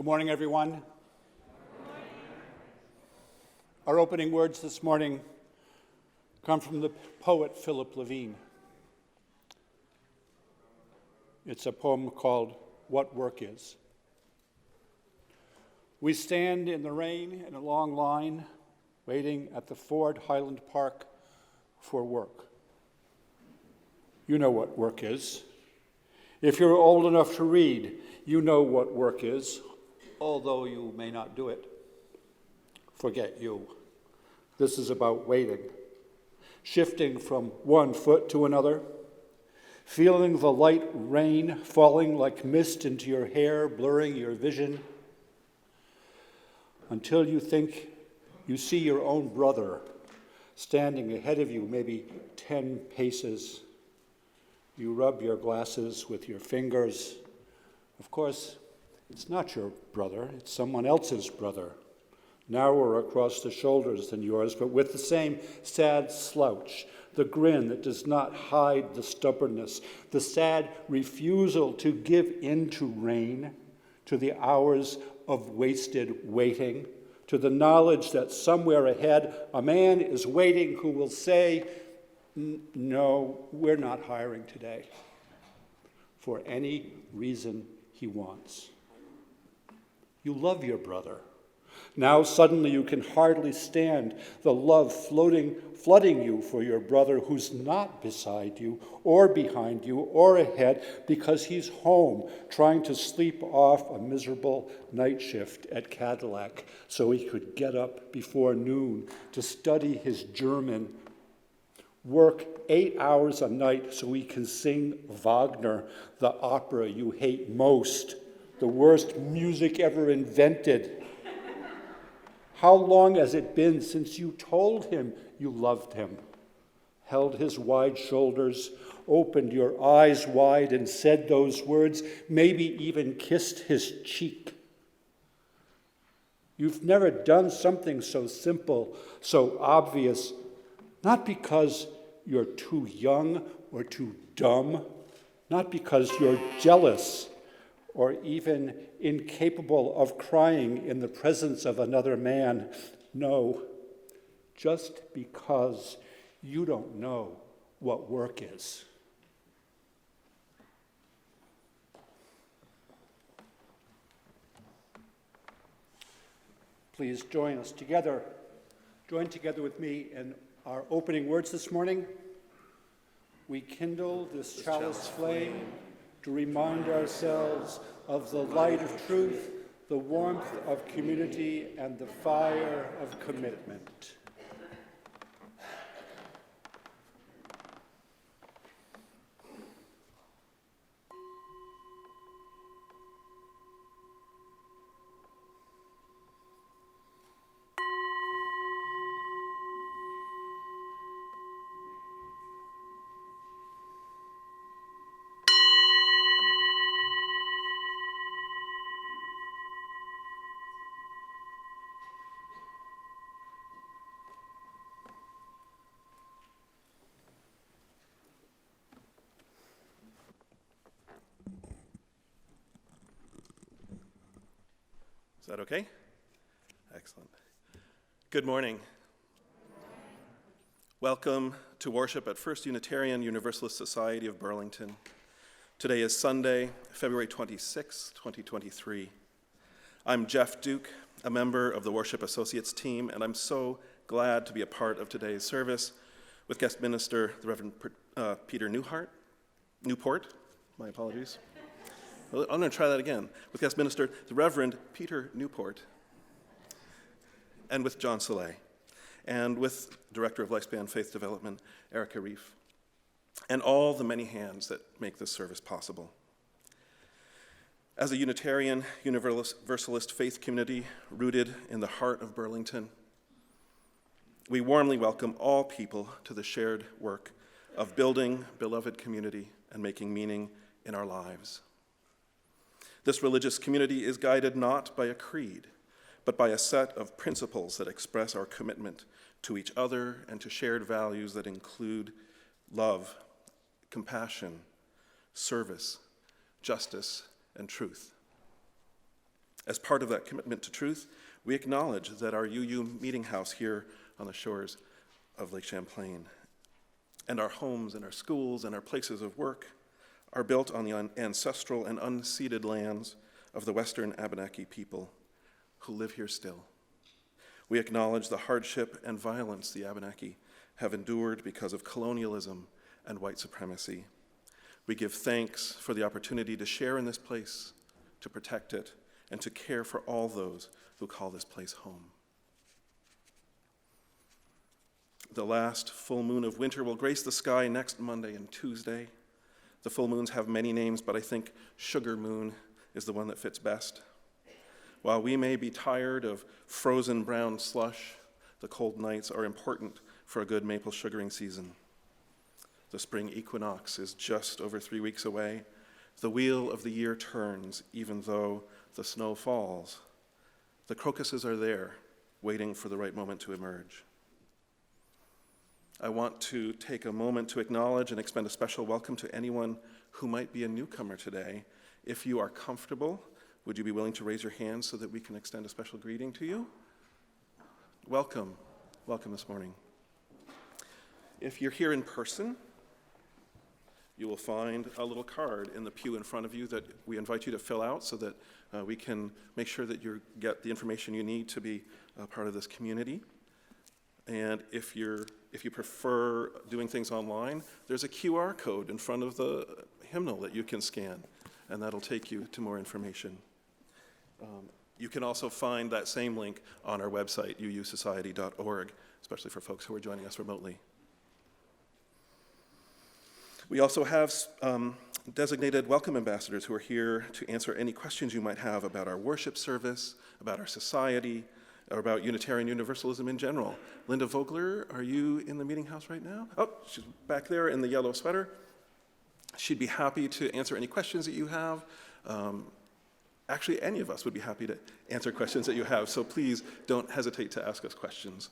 Good morning, everyone. Our opening words this morning come from the poet Philip Levine. It's a poem called What Work Is. We stand in the rain in a long line, waiting at the Ford Highland Park for work. You know what work is. If you're old enough to read, you know what work is, although you may not do it. Forget you. This is about waiting, shifting from one foot to another, feeling the light rain falling like mist into your hair, blurring your vision, until you think you see your own brother standing ahead of you, maybe 10 paces. You rub your glasses with your fingers. Of course, it's not your brother, it's someone else's brother, narrower across the shoulders than yours, but with the same sad slouch, the grin that does not hide the stubbornness, the sad refusal to give in to rain, to the hours of wasted waiting, to the knowledge that somewhere ahead a man is waiting who will say, "No, we're not hiring today," for any reason he wants. You love your brother. Now suddenly you can hardly stand the love flooding you for your brother who's not beside you or behind you or ahead because he's home trying to sleep off a miserable night shift at Cadillac so he could get up before noon to study his German, work 8 hours a night so he can sing Wagner, the opera you hate most, the worst music ever invented. How long has it been since you told him you loved him, held his wide shoulders, opened your eyes wide and said those words, maybe even kissed his cheek? You've never done something so simple, so obvious, not because you're too young or too dumb, not because you're jealous or even incapable of crying in the presence of another man. No, just because you don't know what work is. Please join together with me in our opening words this morning. We kindle this chalice flame to remind ourselves of the light of truth, the warmth of community, and the fire of commitment. Is that okay? Excellent. Good morning. Welcome to worship at First Unitarian Universalist Society of Burlington. Today is Sunday, February 26, 2023. I'm Jeff Duke, a member of the Worship Associates team, and I'm so glad to be a part of today's service with guest minister, the Reverend Peter Newport. My apologies. I'm going to try that again. With guest minister, the Reverend Peter Newport, and with John Soleil, and with Director of Lifespan Faith Development, Erica Reif, and all the many hands that make this service possible. As a Unitarian Universalist faith community rooted in the heart of Burlington, we warmly welcome all people to the shared work of building beloved community and making meaning in our lives. This religious community is guided not by a creed, but by a set of principles that express our commitment to each other and to shared values that include love, compassion, service, justice, and truth. As part of that commitment to truth, we acknowledge that our UU meeting house here on the shores of Lake Champlain and our homes and our schools and our places of work are built on the ancestral and unceded lands of the Western Abenaki people who live here still. We acknowledge the hardship and violence the Abenaki have endured because of colonialism and white supremacy. We give thanks for the opportunity to share in this place, to protect it, and to care for all those who call this place home. The last full moon of winter will grace the sky next Monday and Tuesday. The full moons have many names, but I think Sugar Moon is the one that fits best. While we may be tired of frozen brown slush, the cold nights are important for a good maple sugaring season. The spring equinox is just over 3 weeks away. The wheel of the year turns, even though the snow falls. The crocuses are there, waiting for the right moment to emerge. I want to take a moment to acknowledge and extend a special welcome to anyone who might be a newcomer today. If you are comfortable, would you be willing to raise your hand so that we can extend a special greeting to you? Welcome. Welcome this morning. If you're here in person, you will find a little card in the pew in front of you that we invite you to fill out so that we can make sure that you get the information you need to be a part of this community. And if you prefer doing things online, there's a QR code in front of the hymnal that you can scan, and that'll take you to more information. You can also find that same link on our website, uusociety.org, especially for folks who are joining us remotely. We also have designated welcome ambassadors who are here to answer any questions you might have about our worship service, about our society, or about Unitarian Universalism in general. Linda Vogler, are you in the meeting house right now? Oh, she's back there in the yellow sweater. She'd be happy to answer any questions that you have. Actually, any of us would be happy to answer questions that you have, so please don't hesitate to ask us questions.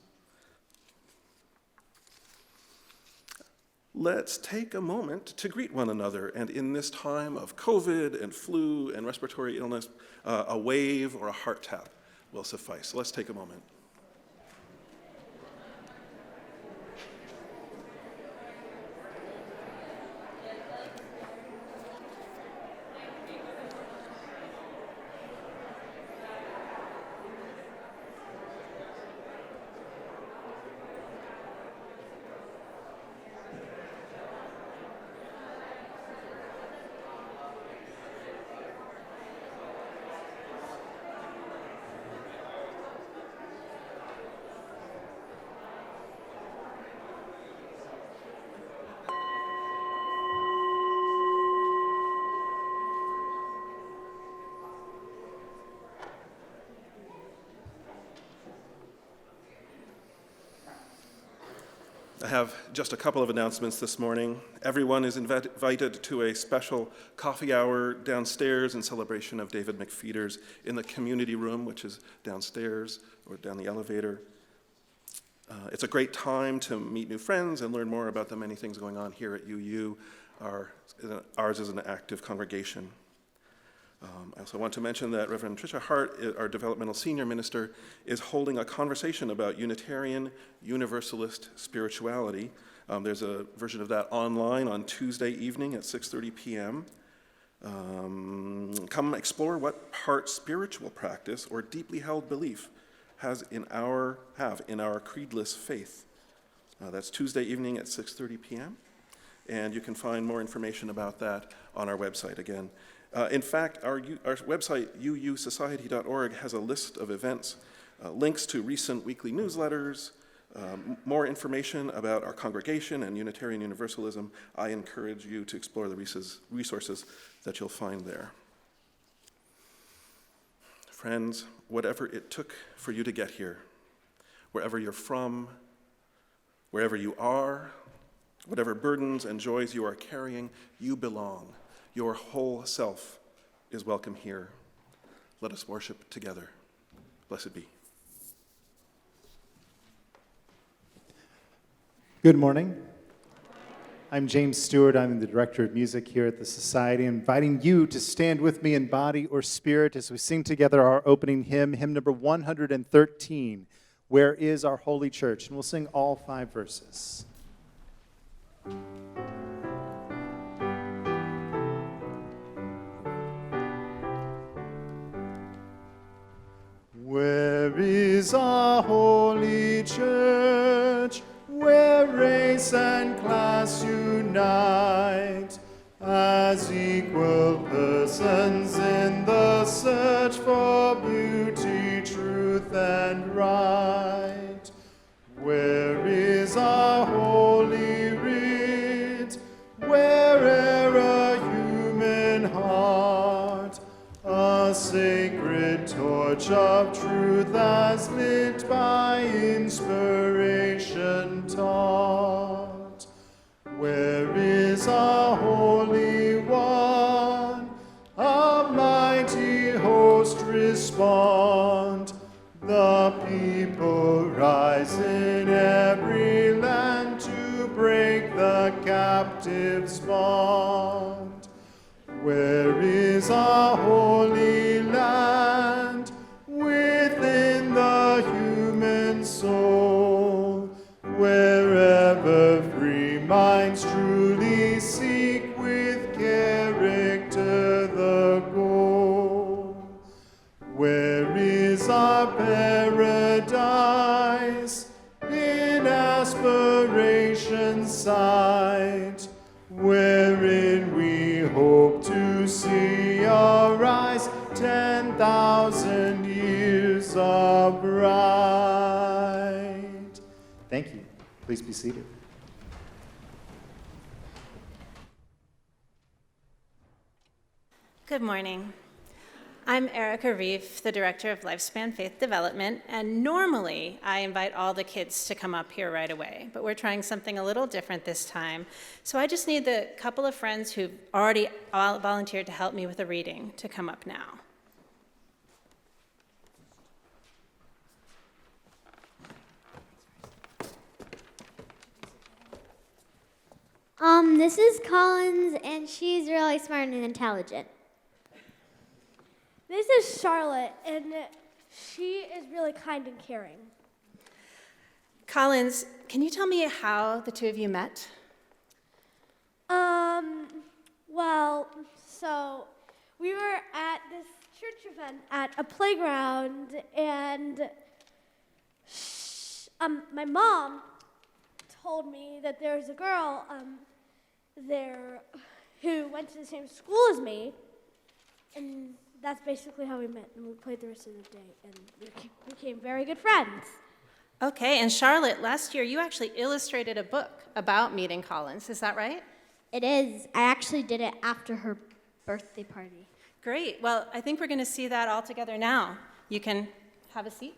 Let's take a moment to greet one another, and in this time of COVID and flu and respiratory illness, a wave or a heart tap will suffice. So let's take a moment. I have just a couple of announcements this morning. Everyone is invited to a special coffee hour downstairs in celebration of David McFeeters in the community room, which is downstairs or down the elevator. It's a great time to meet new friends and learn more about the many things going on here at UU. Ours is an active congregation. I also want to mention that Reverend Tricia Hart, our developmental senior minister, is holding a conversation about Unitarian Universalist spirituality. There's a version of that online on Tuesday evening at 6:30 p.m. Come explore what part spiritual practice or deeply held belief have in our creedless faith. That's Tuesday evening at 6:30 p.m. And you can find more information about that on our website again. In fact, our website, uusociety.org, has a list of events, links to recent weekly newsletters, more information about our congregation and Unitarian Universalism. I encourage you to explore the resources that you'll find there. Friends, whatever it took for you to get here, wherever you're from, wherever you are, whatever burdens and joys you are carrying, you belong. Your whole self is welcome here. Let us worship together. Blessed be. Good morning. I'm James Stewart. I'm the Director of Music here at the Society, inviting you to stand with me in body or spirit as we sing together our opening hymn, hymn number 113, Where is Our Holy Church? And we'll sing all 5 verses. Where is our holy church, where race and class unite, as equal persons in the search for beauty, truth, and right? Where is our holy writ, where'er a human heart a sacred torch of truth as lit by inspiration taught? Where is our Holy One? A mighty host respond. The people rise in every land to break the captive's bond. Where is our holy land? Within the human soul, wherever free minds truly seek with character the goal. Where is our paradise? In aspiration's sight, wherein we hope to see arise 10,000 years of bright. Thank you. Please be seated. Good morning. I'm Erica Reef, the Director of Lifespan Faith Development, and normally I invite all the kids to come up here right away, but we're trying something a little different this time. So I just need the couple of friends who've already volunteered to help me with a reading to come up now. This is Collins, and she's really smart and intelligent. This is Charlotte, and she is really kind and caring. Collins, can you tell me how the two of you met? Well, so we were at this church event at a playground, and my mom told me that there was a girl there who went to the same school as me, and that's basically how we met, and we played the rest of the day, and we became very good friends. Okay, and Charlotte, last year you actually illustrated a book about meeting Collins, is that right? It is. I actually did it after her birthday party. Great, well, I think we're going to see that all together now. You can have a seat.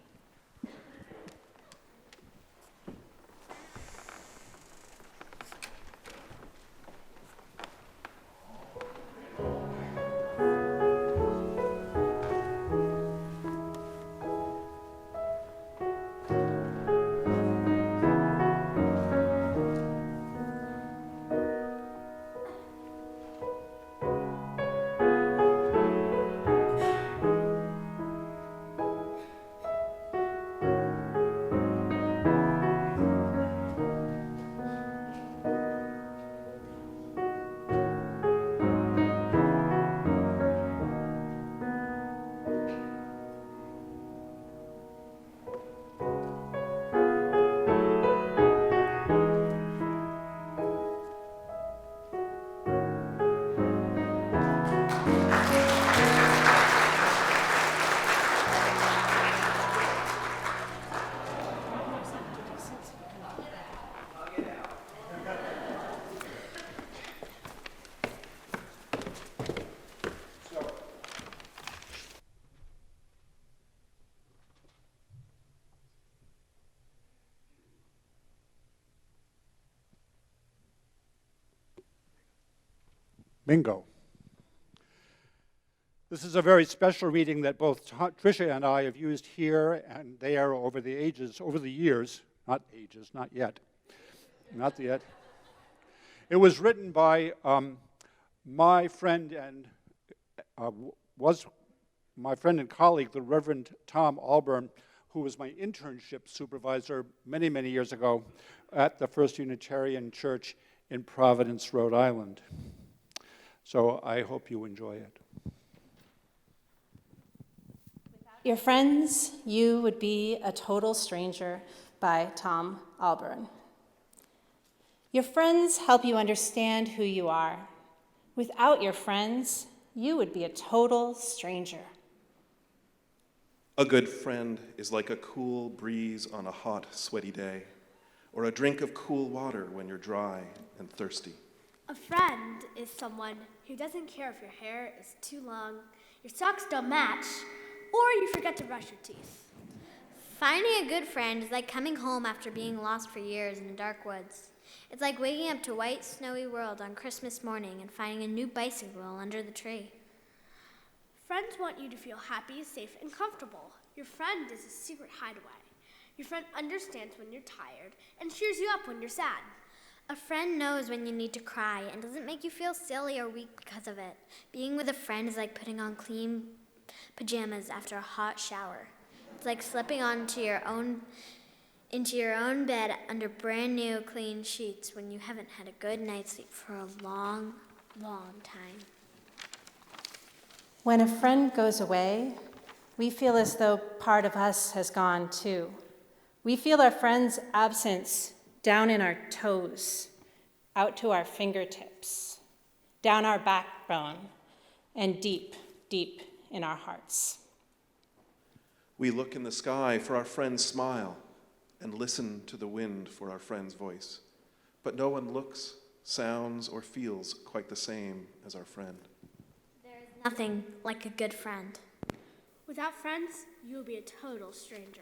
Bingo. This is a very special reading that both Tricia and I have used here and there over the years, not yet. It was written by my friend and was my friend and colleague, the Reverend Tom Alburn, who was my internship supervisor many, many years ago at the First Unitarian Church in Providence, Rhode Island. So I hope you enjoy it. Your friends, you would be a total stranger by Tom Alburn. Your friends help you understand who you are. Without your friends, you would be a total stranger. A good friend is like a cool breeze on a hot, sweaty day, or a drink of cool water when you're dry and thirsty. A friend is someone who doesn't care if your hair is too long, your socks don't match, or you forget to brush your teeth. Finding a good friend is like coming home after being lost for years in the dark woods. It's like waking up to a white, snowy world on Christmas morning and finding a new bicycle under the tree. Friends want you to feel happy, safe, and comfortable. Your friend is a secret hideaway. Your friend understands when you're tired and cheers you up when you're sad. A friend knows when you need to cry and doesn't make you feel silly or weak because of it. Being with a friend is like putting on clean pajamas after a hot shower. It's like slipping into your own bed under brand new clean sheets when you haven't had a good night's sleep for a long, long time. When a friend goes away, we feel as though part of us has gone too. We feel our friend's absence down in our toes, out to our fingertips, down our backbone, and deep, deep in our hearts. We look in the sky for our friend's smile and listen to the wind for our friend's voice. But no one looks, sounds, or feels quite the same as our friend. Nothing like a good friend. Without friends, you will be a total stranger.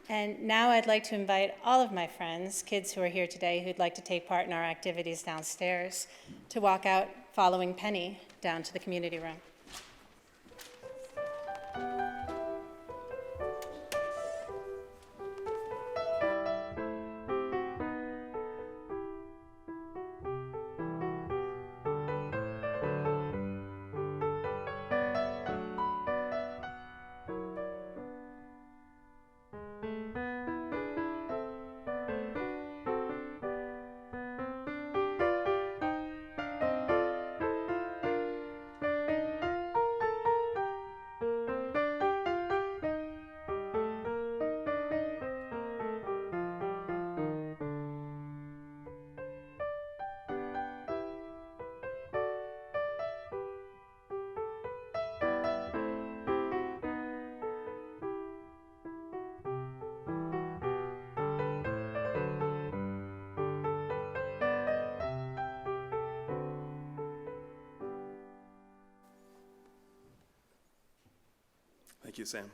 And now I'd like to invite all of my friends, kids who are here today who'd like to take part in our activities downstairs, to walk out following Penny down to the community room. Thank you, Sam.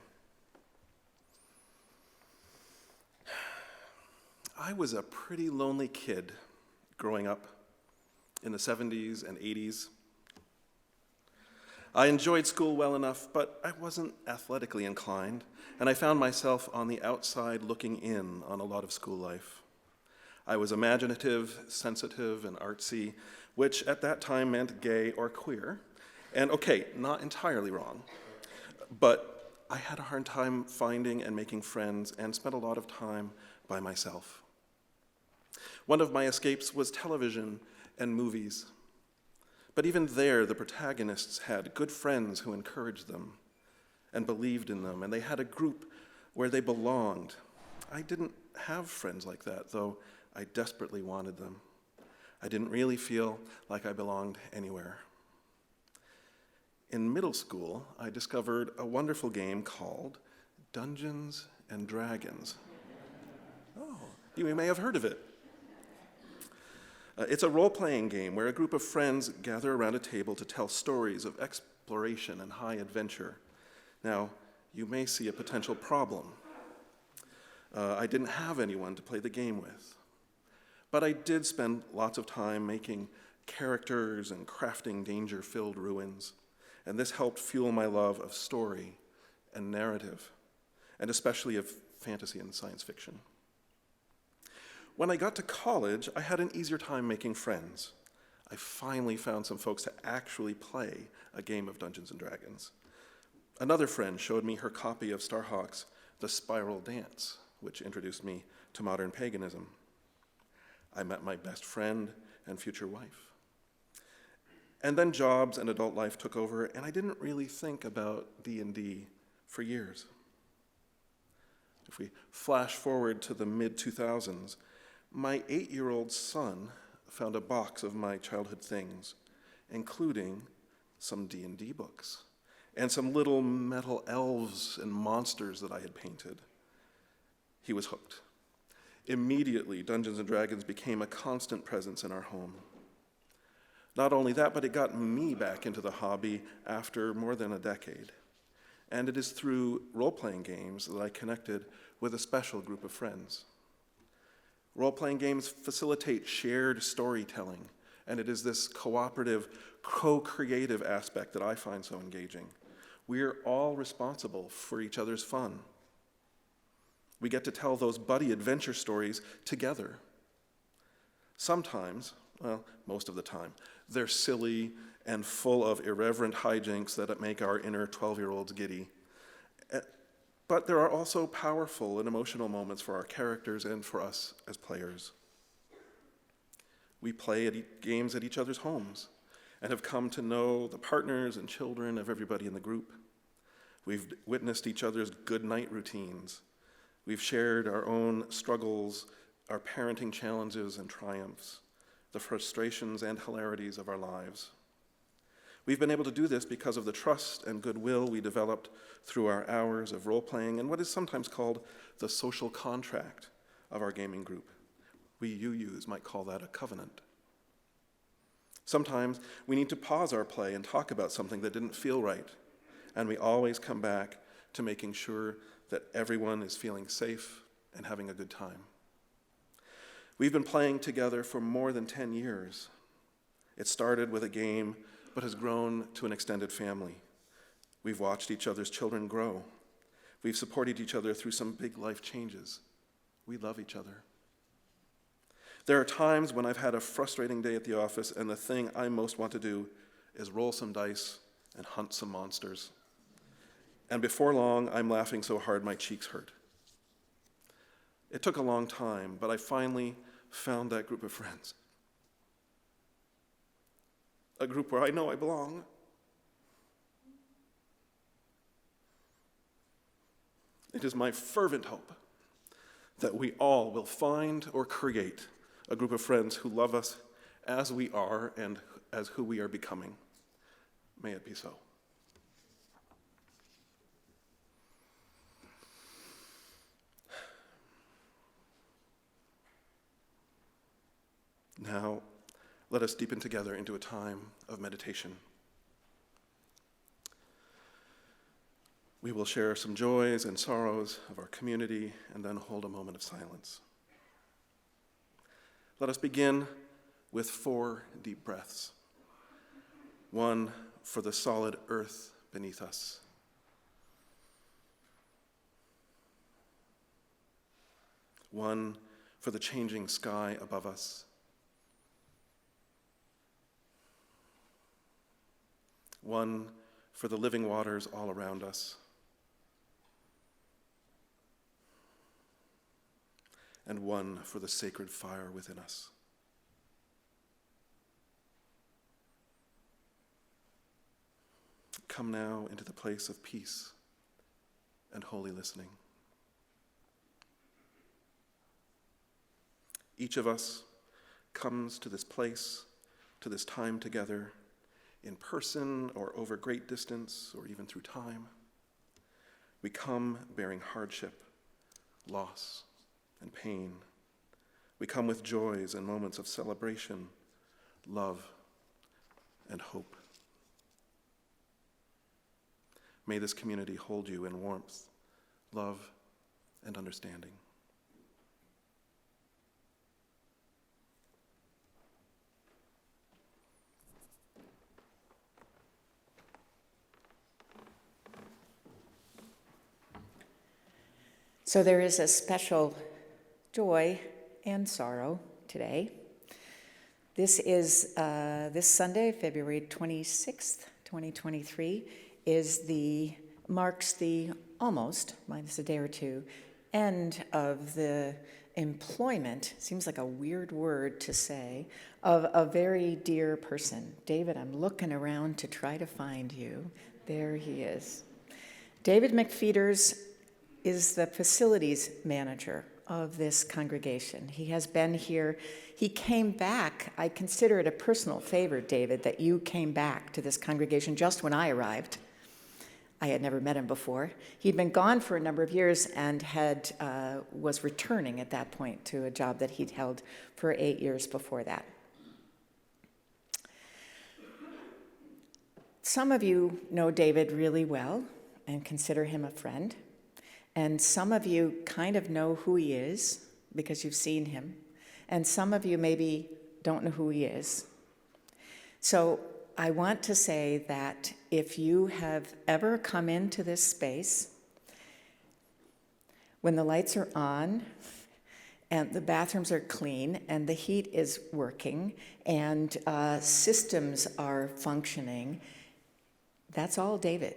I was a pretty lonely kid growing up in the 70s and 80s. I enjoyed school well enough, but I wasn't athletically inclined, and I found myself on the outside looking in on a lot of school life. I was imaginative, sensitive, and artsy, which at that time meant gay or queer. And okay, not entirely wrong, but I had a hard time finding and making friends and spent a lot of time by myself. One of my escapes was television and movies. But even there, the protagonists had good friends who encouraged them and believed in them, and they had a group where they belonged. I didn't have friends like that, though I desperately wanted them. I didn't really feel like I belonged anywhere. In middle school, I discovered a wonderful game called Dungeons and Dragons. Oh, you may have heard of it. It's a role-playing game where a group of friends gather around a table to tell stories of exploration and high adventure. Now, you may see a potential problem. I didn't have anyone to play the game with, but I did spend lots of time making characters and crafting danger-filled ruins. and this helped fuel my love of story and narrative, and especially of fantasy and science fiction. When I got to college, I had an easier time making friends. I finally found some folks to actually play a game of Dungeons & Dragons. Another friend showed me her copy of Starhawk's The Spiral Dance, which introduced me to modern paganism. I met my best friend and future wife. And then jobs and adult life took over, and I didn't really think about D&D for years. If we flash forward to the mid-2000s, my 8-year-old son found a box of my childhood things, including some D&D books and some little metal elves and monsters that I had painted. He was hooked. Immediately, Dungeons & Dragons became a constant presence in our home. Not only that, but it got me back into the hobby after more than a decade. And it is through role-playing games that I connected with a special group of friends. Role-playing games facilitate shared storytelling, and it is this cooperative, co-creative aspect that I find so engaging. We're all responsible for each other's fun. We get to tell those buddy adventure stories together. Sometimes, well, most of the time, they're silly and full of irreverent hijinks that make our inner 12-year-olds giddy. But there are also powerful and emotional moments for our characters and for us as players. We play games at each other's homes and have come to know the partners and children of everybody in the group. We've witnessed each other's good night routines. We've shared our own struggles, our parenting challenges and triumphs, the frustrations and hilarities of our lives. We've been able to do this because of the trust and goodwill we developed through our hours of role-playing and what is sometimes called the social contract of our gaming group. We UUs might call that a covenant. Sometimes we need to pause our play and talk about something that didn't feel right, and we always come back to making sure that everyone is feeling safe and having a good time. We've been playing together for more than 10 years. It started with a game, but has grown to an extended family. We've watched each other's children grow. We've supported each other through some big life changes. We love each other. There are times when I've had a frustrating day at the office, and the thing I most want to do is roll some dice and hunt some monsters. And before long, I'm laughing so hard my cheeks hurt. It took a long time, but I finally found that group of friends. A group where I know I belong. It is my fervent hope that we all will find or create a group of friends who love us as we are and as who we are becoming. May it be so. Now, let us deepen together into a time of meditation. We will share some joys and sorrows of our community and then hold a moment of silence. Let us begin with 4 deep breaths. 1 for the solid earth beneath us. 1 for the changing sky above us. 1 for the living waters all around us. And 1 for the sacred fire within us. Come now into the place of peace and holy listening. Each of us comes to this place, to this time together, in person or over great distance or even through time. We come bearing hardship, loss, and pain. We come with joys and moments of celebration, love, and hope. May this community hold you in warmth, love, and understanding. So there is a special joy and sorrow today. This is this Sunday, February 26th, 2023, marks the almost, minus a day or two, end of the employment, seems like a weird word to say, of a very dear person. David, I'm looking around to try to find you. There he is. David McFeeters is the facilities manager of this congregation. He has been here. He came back. I consider it a personal favor, David, that you came back to this congregation just when I arrived. I had never met him before. He'd been gone for a number of years and was returning at that point to a job that he'd held for 8 years before that. Some of you know David really well and consider him a friend. And some of you kind of know who he is because you've seen him. And some of you maybe don't know who he is. So I want to say that if you have ever come into this space, when the lights are on and the bathrooms are clean and the heat is working and systems are functioning, that's all David.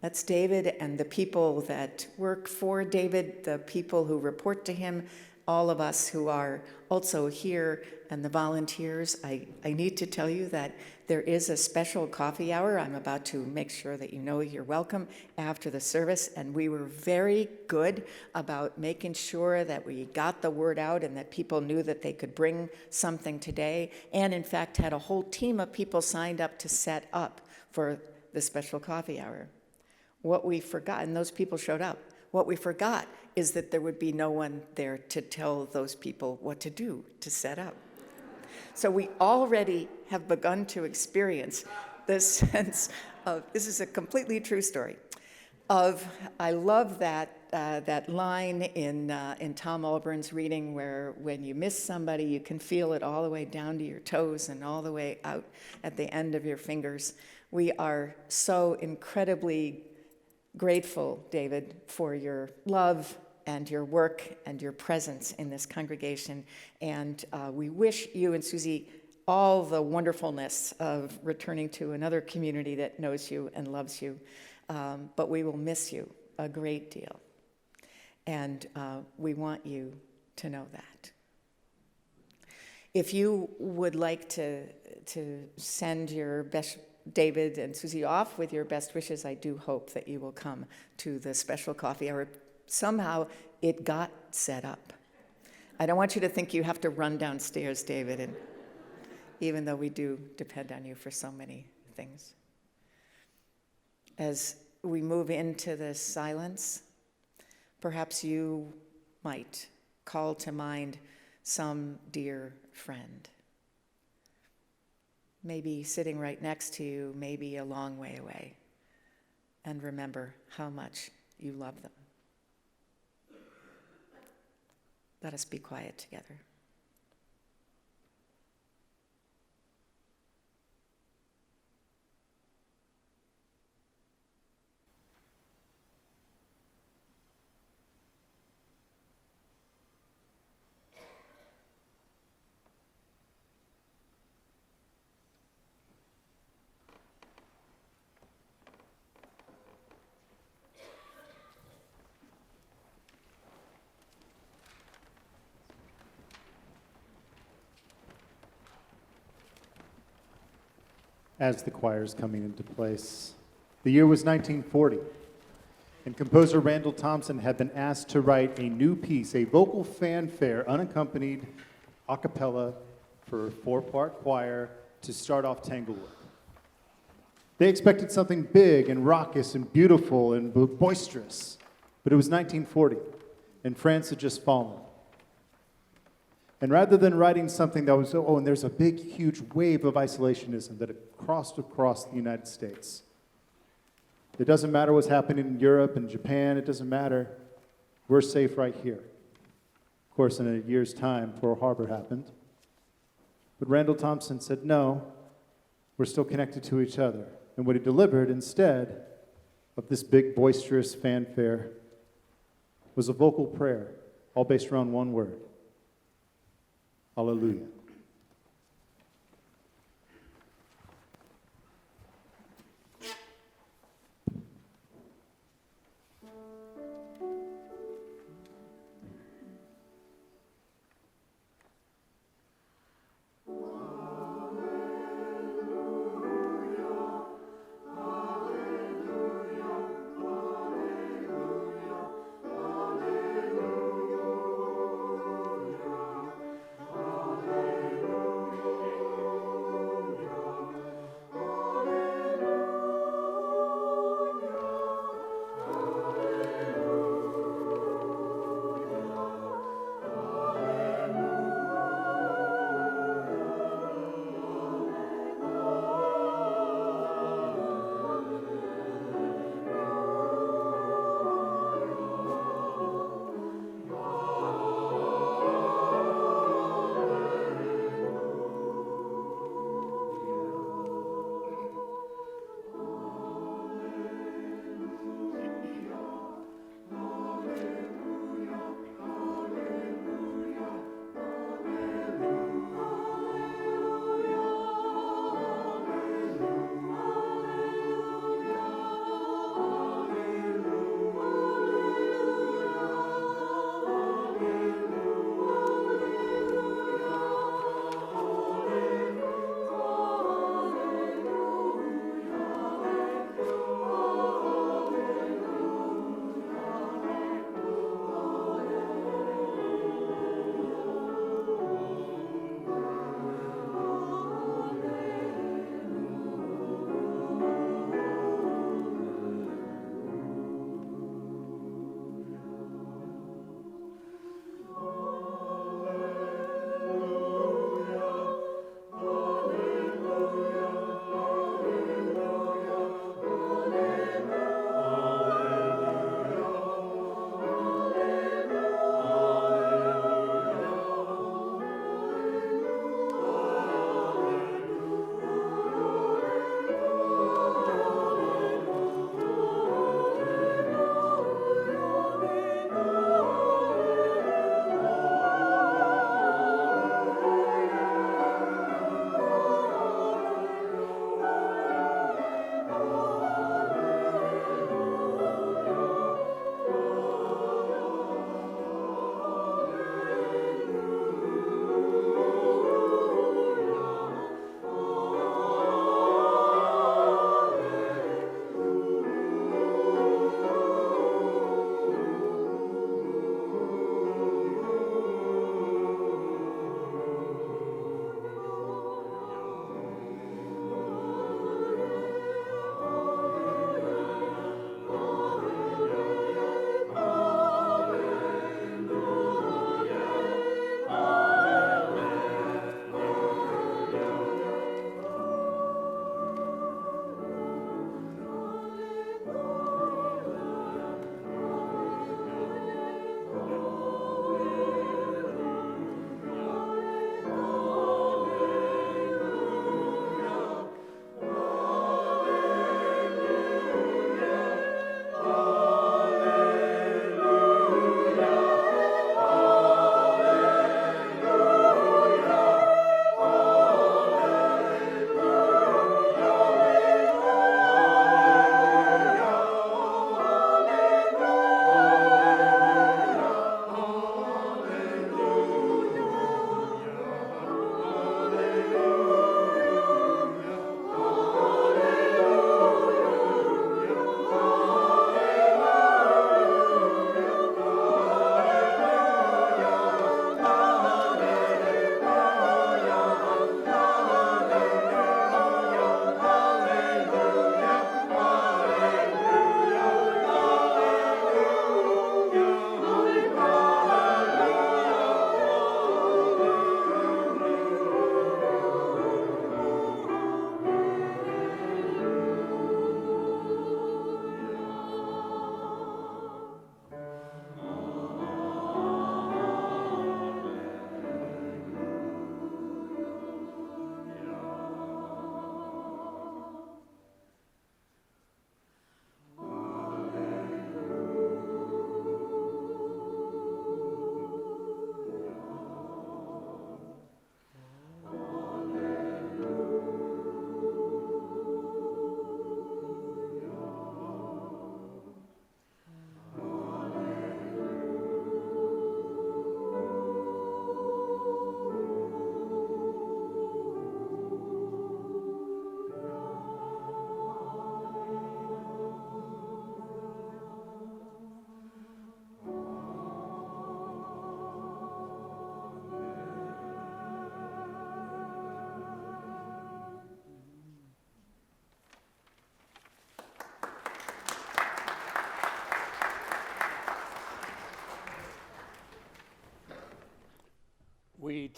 That's David and the people that work for David, the people who report to him, all of us who are also here, and the volunteers. I need to tell you that there is a special coffee hour. I'm about to make sure that you know you're welcome after the service, and we were very good about making sure that we got the word out and that people knew that they could bring something today, and in fact had a whole team of people signed up to set up for the special coffee hour. What we forgot, and those people showed up, what we forgot is that there would be no one there to tell those people what to do to set up. So we already have begun to experience this sense of, this is a completely true story, of, I love that line in Tom Alburn's reading where when you miss somebody, you can feel it all the way down to your toes and all the way out at the end of your fingers. We are so incredibly grateful, David, for your love and your work and your presence in this congregation. And we wish you and Susie all the wonderfulness of returning to another community that knows you and loves you. But we will miss you a great deal. And we want you to know that. If you would like to send your best David and Susie off with your best wishes, I do hope that you will come to the special coffee hour. Somehow it got set up. I don't want you to think you have to run downstairs, David, and even though we do depend on you for so many things. As we move into the silence, perhaps you might call to mind some dear friend. Maybe sitting right next to you, maybe a long way away. And remember how much you love them. Let us be quiet together. As the choir is coming into place. The year was 1940, and composer Randall Thompson had been asked to write a new piece, a vocal fanfare, unaccompanied a cappella for a 4-part choir to start off Tanglewood. They expected something big and raucous and beautiful and boisterous, but it was 1940, and France had just fallen. And rather than writing something that was, and there's a big, huge wave of isolationism that had crossed across the United States. It doesn't matter what's happening in Europe and Japan, it doesn't matter. We're safe right here. Of course, in a year's time, Pearl Harbor happened. But Randall Thompson said, no, we're still connected to each other. And what he delivered instead of this big, boisterous fanfare was a vocal prayer, all based around one word. Hallelujah. Hallelujah.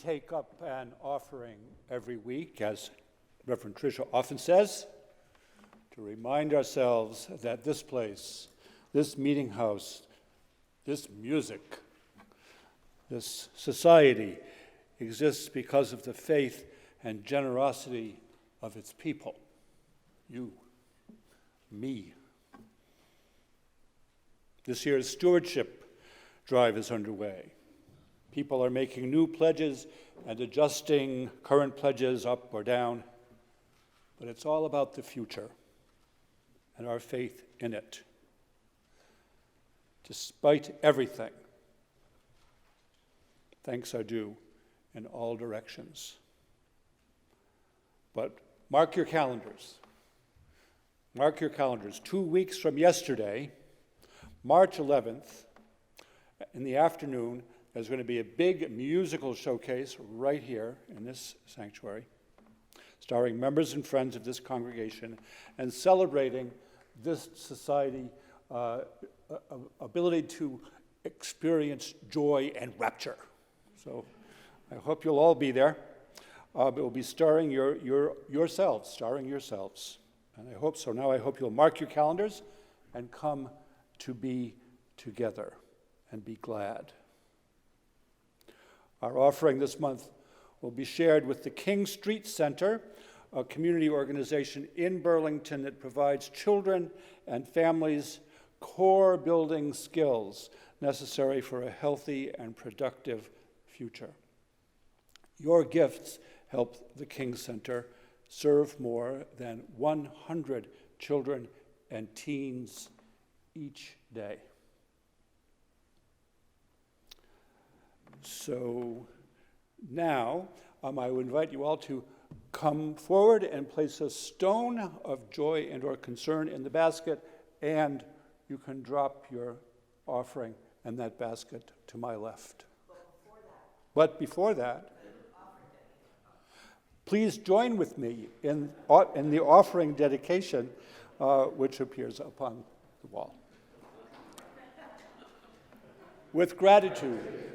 take up an offering every week, as Reverend Tricia often says, to remind ourselves that this place, this meeting house, this music, this society exists because of the faith and generosity of its people. You, me. This year's stewardship drive is underway. People are making new pledges and adjusting current pledges up or down, but it's all about the future and our faith in it. Despite everything, thanks are due in all directions. But mark your calendars. Mark your calendars. 2 weeks from yesterday, March 11th, in the afternoon, there's going to be a big musical showcase right here in this sanctuary, starring members and friends of this congregation and celebrating this society's ability to experience joy and rapture. So I hope you'll all be there. It will be starring yourselves. And I hope so. Now I hope you'll mark your calendars and come to be together and be glad. Our offering this month will be shared with the King Street Center, a community organization in Burlington that provides children and families core building skills necessary for a healthy and productive future. Your gifts help the King Center serve more than 100 children and teens each day. So now I would invite you all to come forward and place a stone of joy and or concern in the basket, and you can drop your offering in that basket to my left. But before that, please join with me in the offering dedication, which appears upon the wall. With gratitude,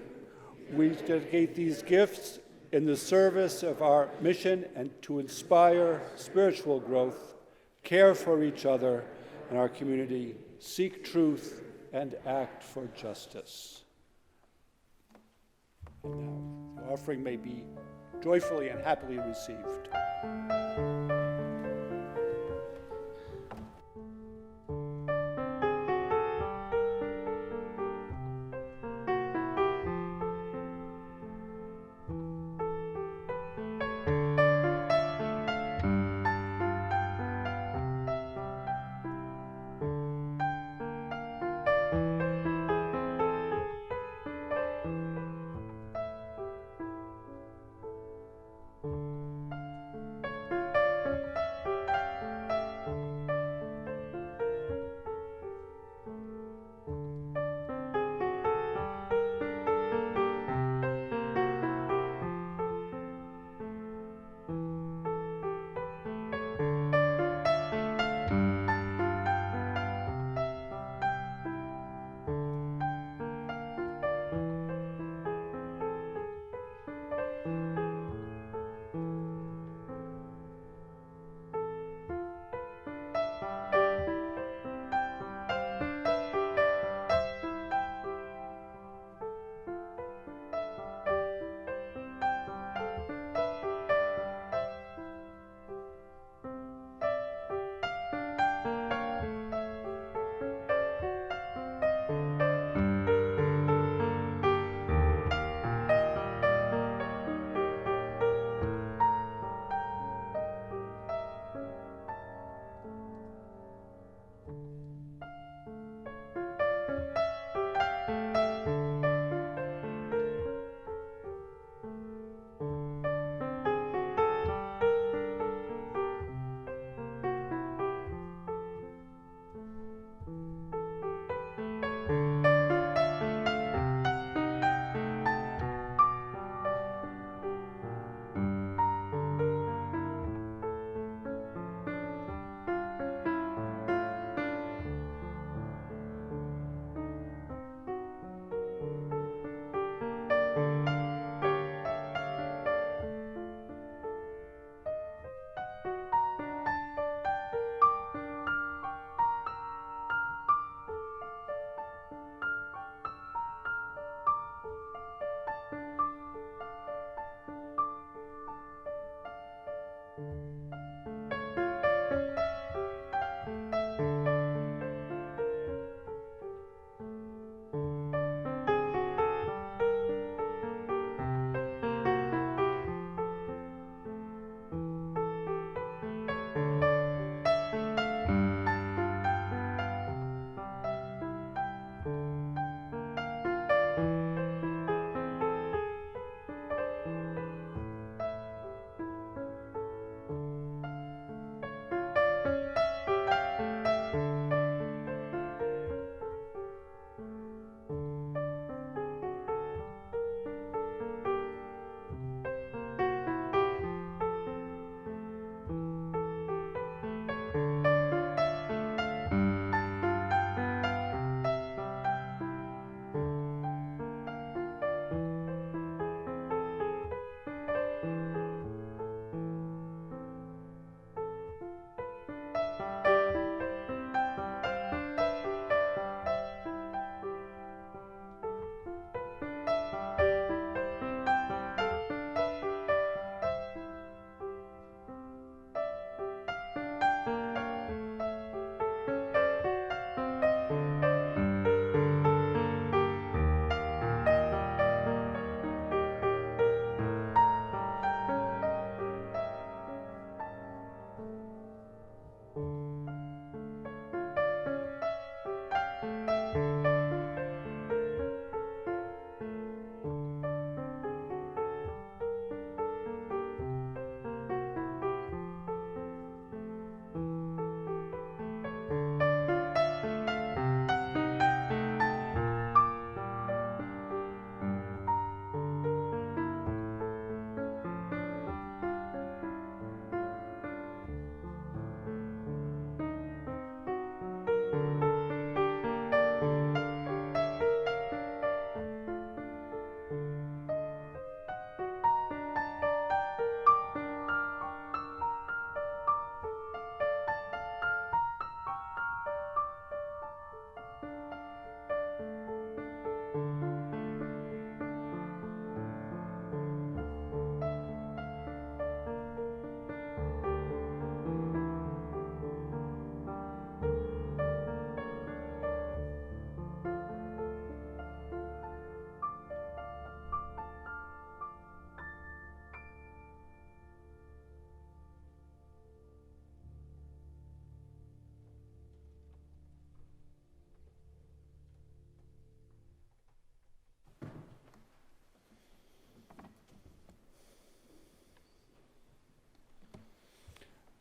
we dedicate these gifts in the service of our mission and to inspire spiritual growth, care for each other and our community, seek truth, and act for justice. And now, the offering may be joyfully and happily received.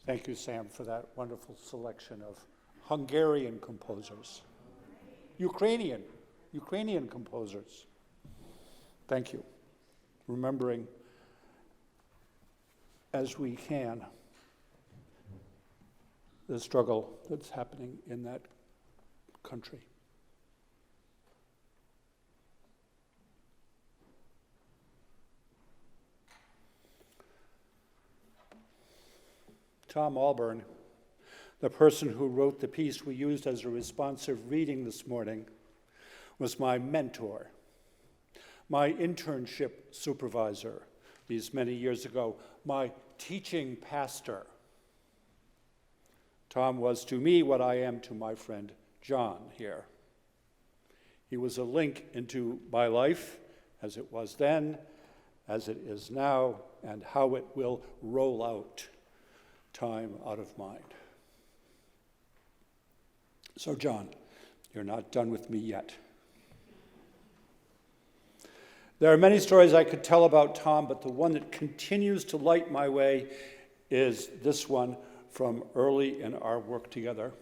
Thank you, Sam, for that wonderful selection of Hungarian composers. Ukrainian composers. Thank you. Remembering as we can the struggle that's happening in that country. Tom Alburn, the person who wrote the piece we used as a responsive reading this morning, was my mentor, my internship supervisor these many years ago, my teaching pastor. Tom was to me what I am to my friend John here. He was a link into my life, as it was then, as it is now, and how it will roll out, time out of mind. So, John, you're not done with me yet. There are many stories I could tell about Tom, but the one that continues to light my way is this one from early in our work together.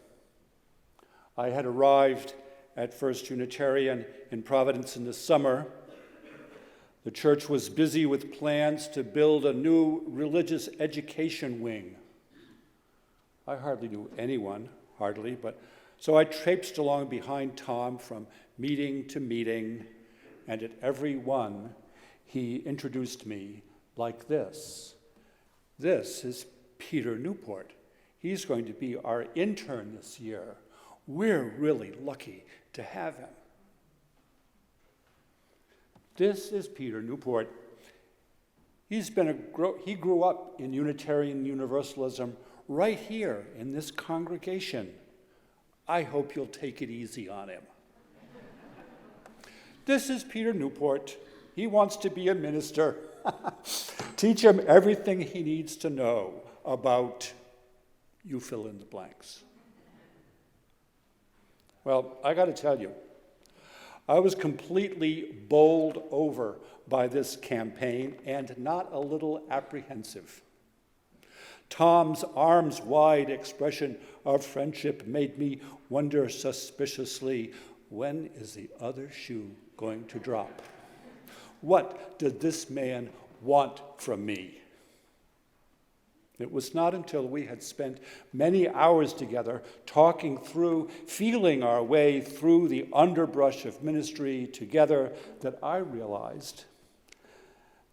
I had arrived at First Unitarian in Providence in the summer. The church was busy with plans to build a new religious education wing. I hardly knew anyone, but so I traipsed along behind Tom from meeting to meeting, and at every one, he introduced me like this. This is Peter Newport. He's going to be our intern this year. We're really lucky to have him. This is Peter Newport. He grew up in Unitarian Universalism right here in this congregation. I hope you'll take it easy on him. This is Peter Newport. He wants to be a minister. Teach him everything he needs to know about you fill in the blanks. Well, I got to tell you, I was completely bowled over by this campaign and not a little apprehensive. Tom's arms-wide expression of friendship made me wonder suspiciously, when is the other shoe going to drop? What did this man want from me? It was not until we had spent many hours together talking through, feeling our way through the underbrush of ministry together, that I realized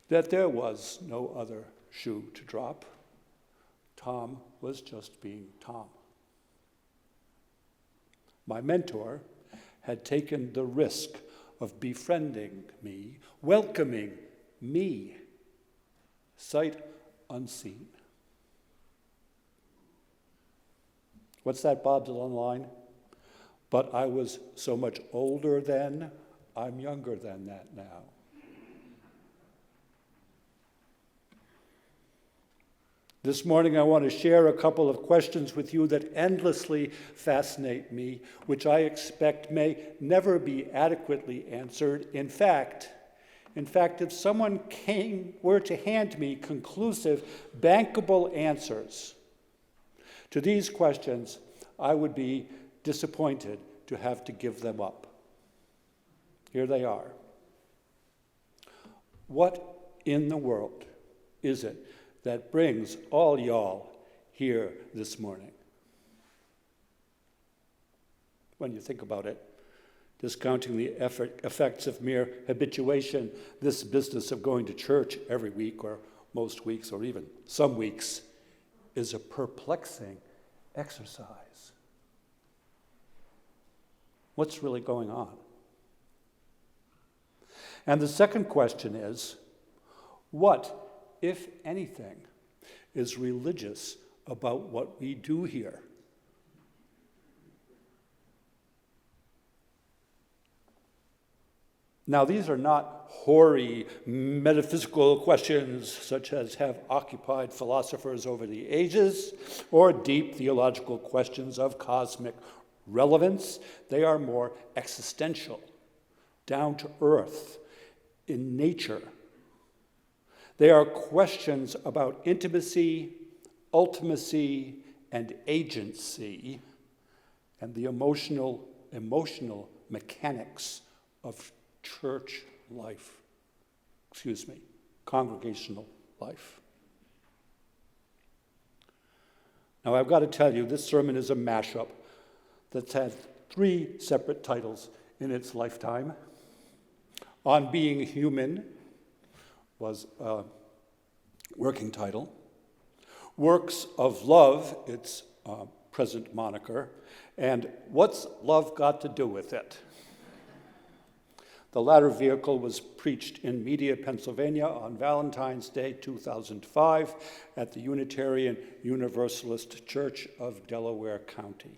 that there was no other shoe to drop. Tom was just being Tom. My mentor had taken the risk of befriending me, welcoming me, sight unseen. What's that Bob Dylan line? But I was so much older then, I'm younger than that now. This morning I want to share a couple of questions with you that endlessly fascinate me, which I expect may never be adequately answered. In fact, if someone were to hand me conclusive, bankable answers to these questions, I would be disappointed to have to give them up. Here they are. What in the world is it that brings all y'all here this morning? When you think about it, discounting the effects of mere habituation, this business of going to church every week or most weeks or even some weeks is a perplexing exercise. What's really going on? And the second question is, what, if anything, is religious about what we do here? Now, these are not hoary metaphysical questions such as have occupied philosophers over the ages, or deep theological questions of cosmic relevance. They are more existential, down to earth, in nature. They are questions about intimacy, ultimacy and agency, and the emotional mechanics of church life, congregational life. Now, I've got to tell you, this sermon is a mashup that's had 3 separate titles in its lifetime. On Being Human was a working title. Works of Love, its present moniker. And What's Love Got to Do with It? The latter vehicle was preached in Media, Pennsylvania on Valentine's Day 2005 at the Unitarian Universalist Church of Delaware County,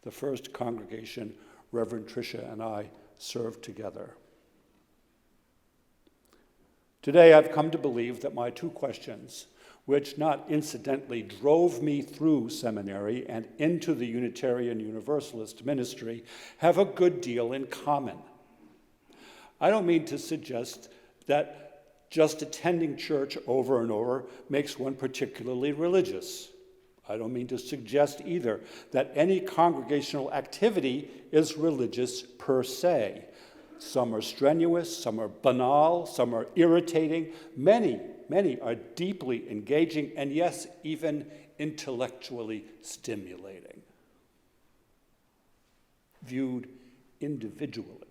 the first congregation Reverend Tricia and I served together. Today I've come to believe that my 2 questions, which not incidentally drove me through seminary and into the Unitarian Universalist ministry, have a good deal in common. I don't mean to suggest that just attending church over and over makes one particularly religious. I don't mean to suggest either that any congregational activity is religious per se. Some are strenuous, some are banal, some are irritating. Many are deeply engaging and, yes, even intellectually stimulating, viewed individually.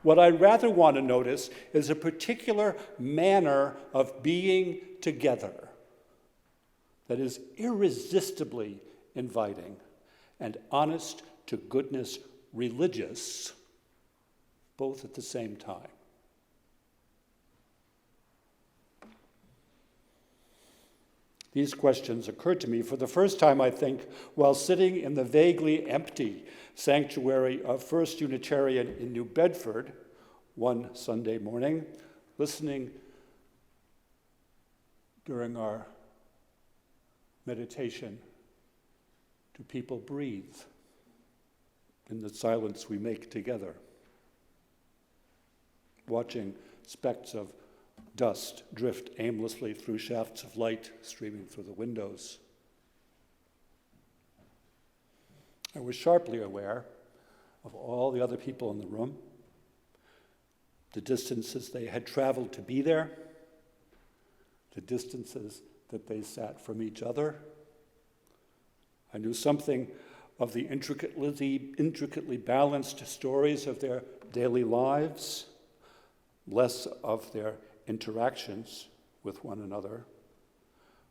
What I rather want to notice is a particular manner of being together that is irresistibly inviting and honest to goodness religious, both at the same time. These questions occurred to me for the first time, I think, while sitting in the vaguely empty sanctuary of First Unitarian in New Bedford one Sunday morning, listening during our meditation to people breathe in the silence we make together, watching specks of dust drift aimlessly through shafts of light streaming through the windows. I was sharply aware of all the other people in the room, the distances they had traveled to be there, the distances that they sat from each other. I knew something of the intricately balanced stories of their daily lives, less of their interactions with one another,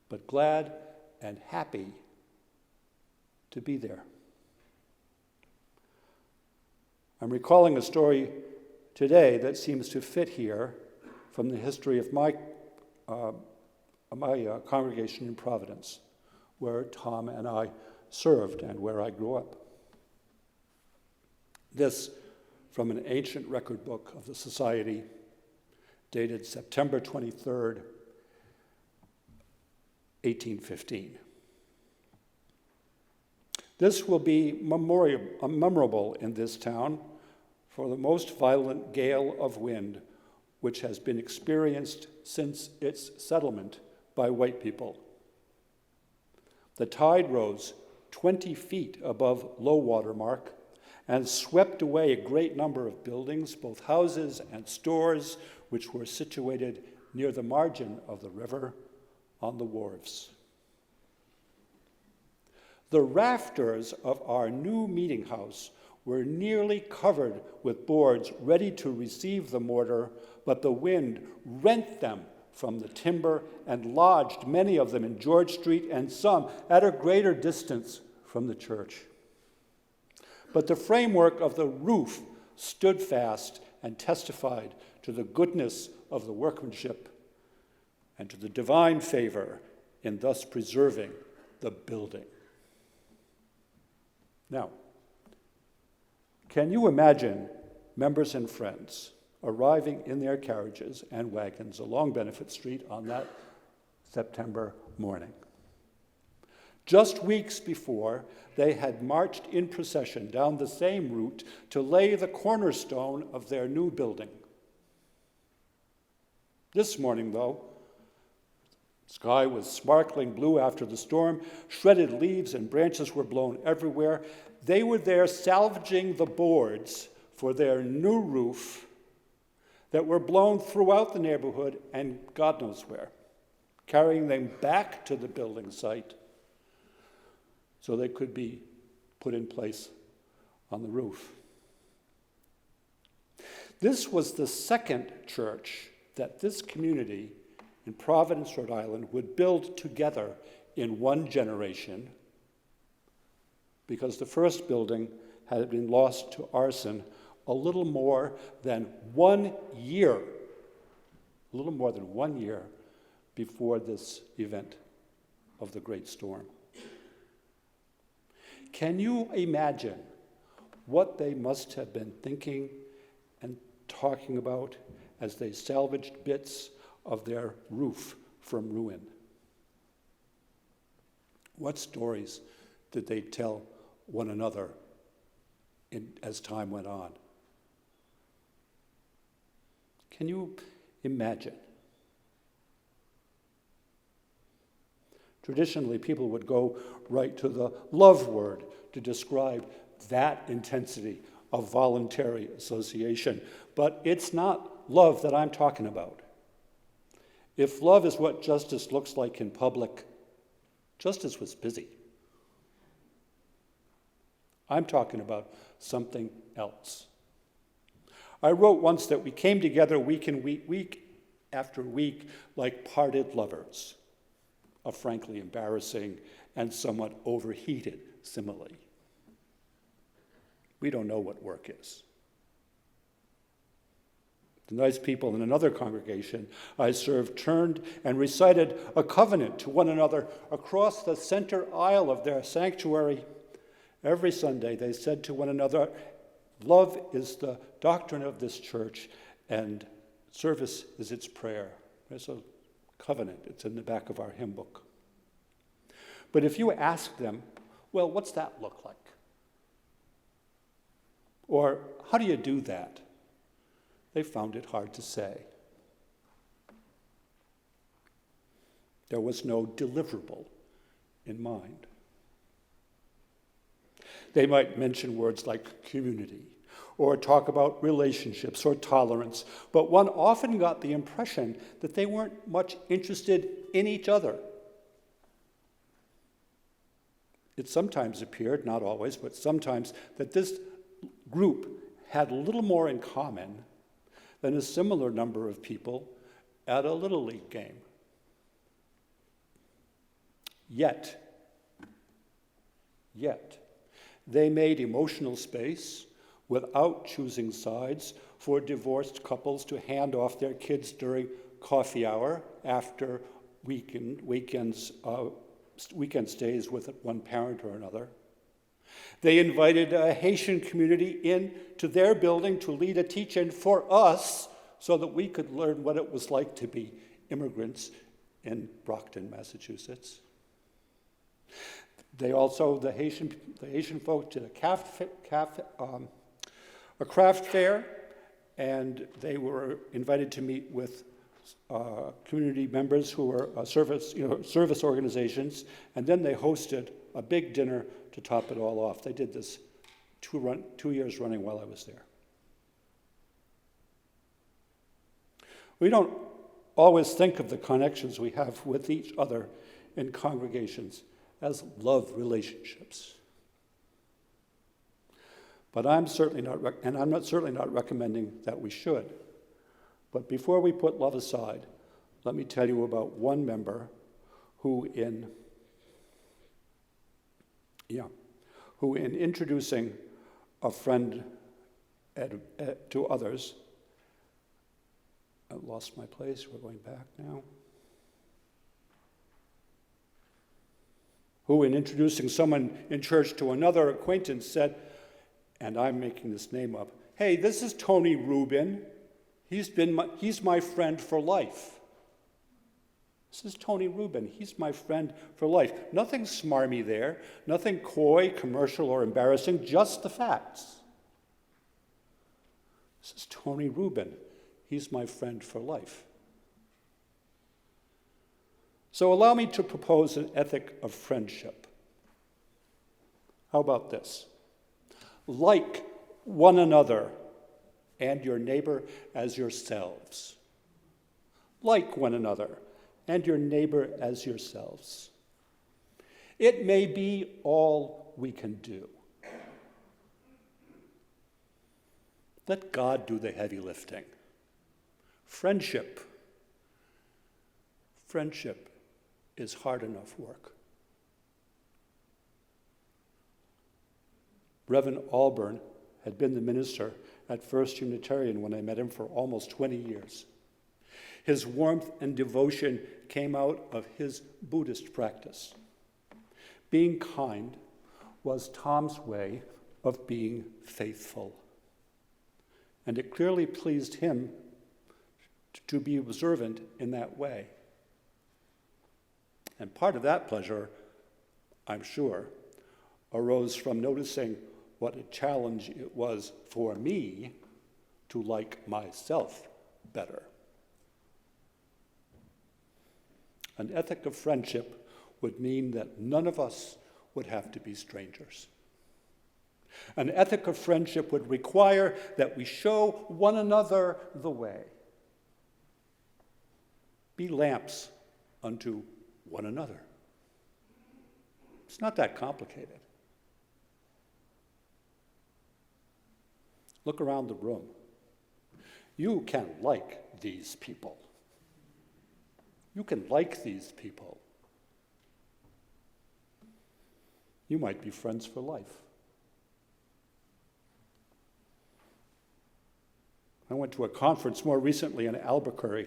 but glad and happy to be there. I'm recalling a story today that seems to fit here from the history of my congregation in Providence, where Tom and I served and where I grew up. This from an ancient record book of the Society, dated September 23rd, 1815. This will be memorable in this town for the most violent gale of wind which has been experienced since its settlement by white people. The tide rose 20 feet above low water mark and swept away a great number of buildings, both houses and stores, which were situated near the margin of the river on the wharves. The rafters of our new meeting house were nearly covered with boards ready to receive the mortar, but the wind rent them from the timber and lodged many of them in George Street and some at a greater distance from the church. But the framework of the roof stood fast and testified to the goodness of the workmanship and to the divine favor in thus preserving the building. Now, can you imagine members and friends arriving in their carriages and wagons along Benefit Street on that September morning? Just weeks before, they had marched in procession down the same route to lay the cornerstone of their new building. This morning, though, Sky was sparkling blue after the storm. Shredded leaves and branches were blown everywhere. They were there salvaging the boards for their new roof that were blown throughout the neighborhood and God knows where, carrying them back to the building site so they could be put in place on the roof. This was the second church that this community in Providence, Rhode Island, would build together in one generation, because the first building had been lost to arson a little more than 1 year, before this event of the Great Storm. Can you imagine what they must have been thinking and talking about as they salvaged bits of their roof from ruin? What stories did they tell one another as time went on? Can you imagine? Traditionally, people would go right to the love word to describe that intensity of voluntary association. But it's not love that I'm talking about. If love is what justice looks like in public, justice was busy. I'm talking about something else. I wrote once that we came together week after week like parted lovers, a frankly embarrassing and somewhat overheated simile. We don't know what work is. The nice people in another congregation I served turned and recited a covenant to one another across the center aisle of their sanctuary. Every Sunday they said to one another, "Love is the doctrine of this church, and service is its prayer." There's a covenant. It's in the back of our hymn book. But if you ask them, well, what's that look like? Or how do you do that? They found it hard to say. There was no deliverable in mind. They might mention words like community, or talk about relationships or tolerance, but one often got the impression that they weren't much interested in each other. It sometimes appeared, not always, but sometimes, that this group had little more in common than a similar number of people at a Little League game. Yet, they made emotional space without choosing sides for divorced couples to hand off their kids during coffee hour after weekend stays with one parent or another. They invited a Haitian community into their building to lead a teach-in for us so that we could learn what it was like to be immigrants in Brockton, Massachusetts. They also, the Haitian folk, did a craft fair, and they were invited to meet with community members who were service organizations, and then they hosted a big dinner to top it all off. They did this 2 years running while I was there. We don't always think of the connections we have with each other in congregations as love relationships. But I'm certainly not recommending that we should. But before we put love aside, let me tell you about one member who in introducing a friend to others, I lost my place, we're going back now, who in introducing someone in church to another acquaintance said, and I'm making this name up, "Hey, this is Tony Rubin. He's my friend for life." This is Tony Rubin. He's my friend for life. Nothing smarmy there, nothing coy, commercial, or embarrassing, just the facts. This is Tony Rubin. He's my friend for life. So allow me to propose an ethic of friendship. How about this? Like one another and your neighbor as yourselves. Like one another and your neighbor as yourselves. It may be all we can do. Let God do the heavy lifting. Friendship is hard enough work. Reverend Alburn had been the minister at First Unitarian when I met him for almost 20 years. His warmth and devotion came out of his Buddhist practice. Being kind was Tom's way of being faithful. And it clearly pleased him to be observant in that way. And part of that pleasure, I'm sure, arose from noticing what a challenge it was for me to like myself better. An ethic of friendship would mean that none of us would have to be strangers. An ethic of friendship would require that we show one another the way. Be lamps unto one another. It's not that complicated. Look around the room. You can like these people. You can like these people. You might be friends for life. I went to a conference more recently in Albuquerque.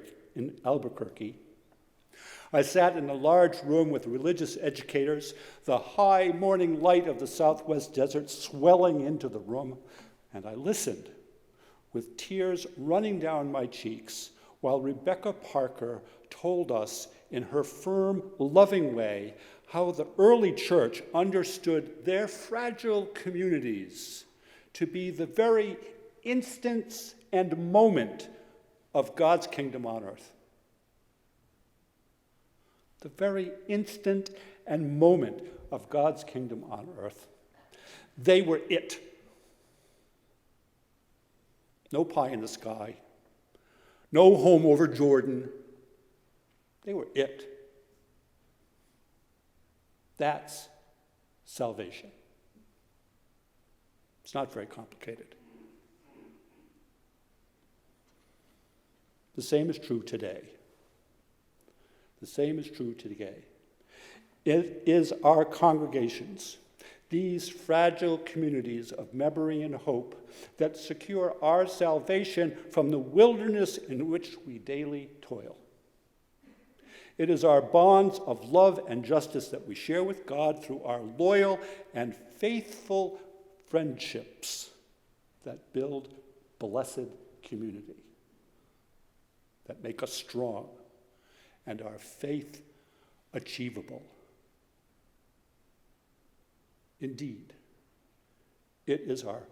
I sat in a large room with religious educators, the high morning light of the Southwest desert swelling into the room, and I listened with tears running down my cheeks while Rebecca Parker told us in her firm, loving way how the early church understood their fragile communities to be the very instance and moment of God's kingdom on earth. The very instant and moment of God's kingdom on earth. They were it. No pie in the sky. No home over Jordan. They were it. That's salvation. It's not very complicated. The same is true today. The same is true today. It is our congregations, these fragile communities of memory and hope, that secure our salvation from the wilderness in which we daily toil. It is our bonds of love and justice that we share with God through our loyal and faithful friendships that build blessed community, that make us strong and our faith achievable. Indeed, it is our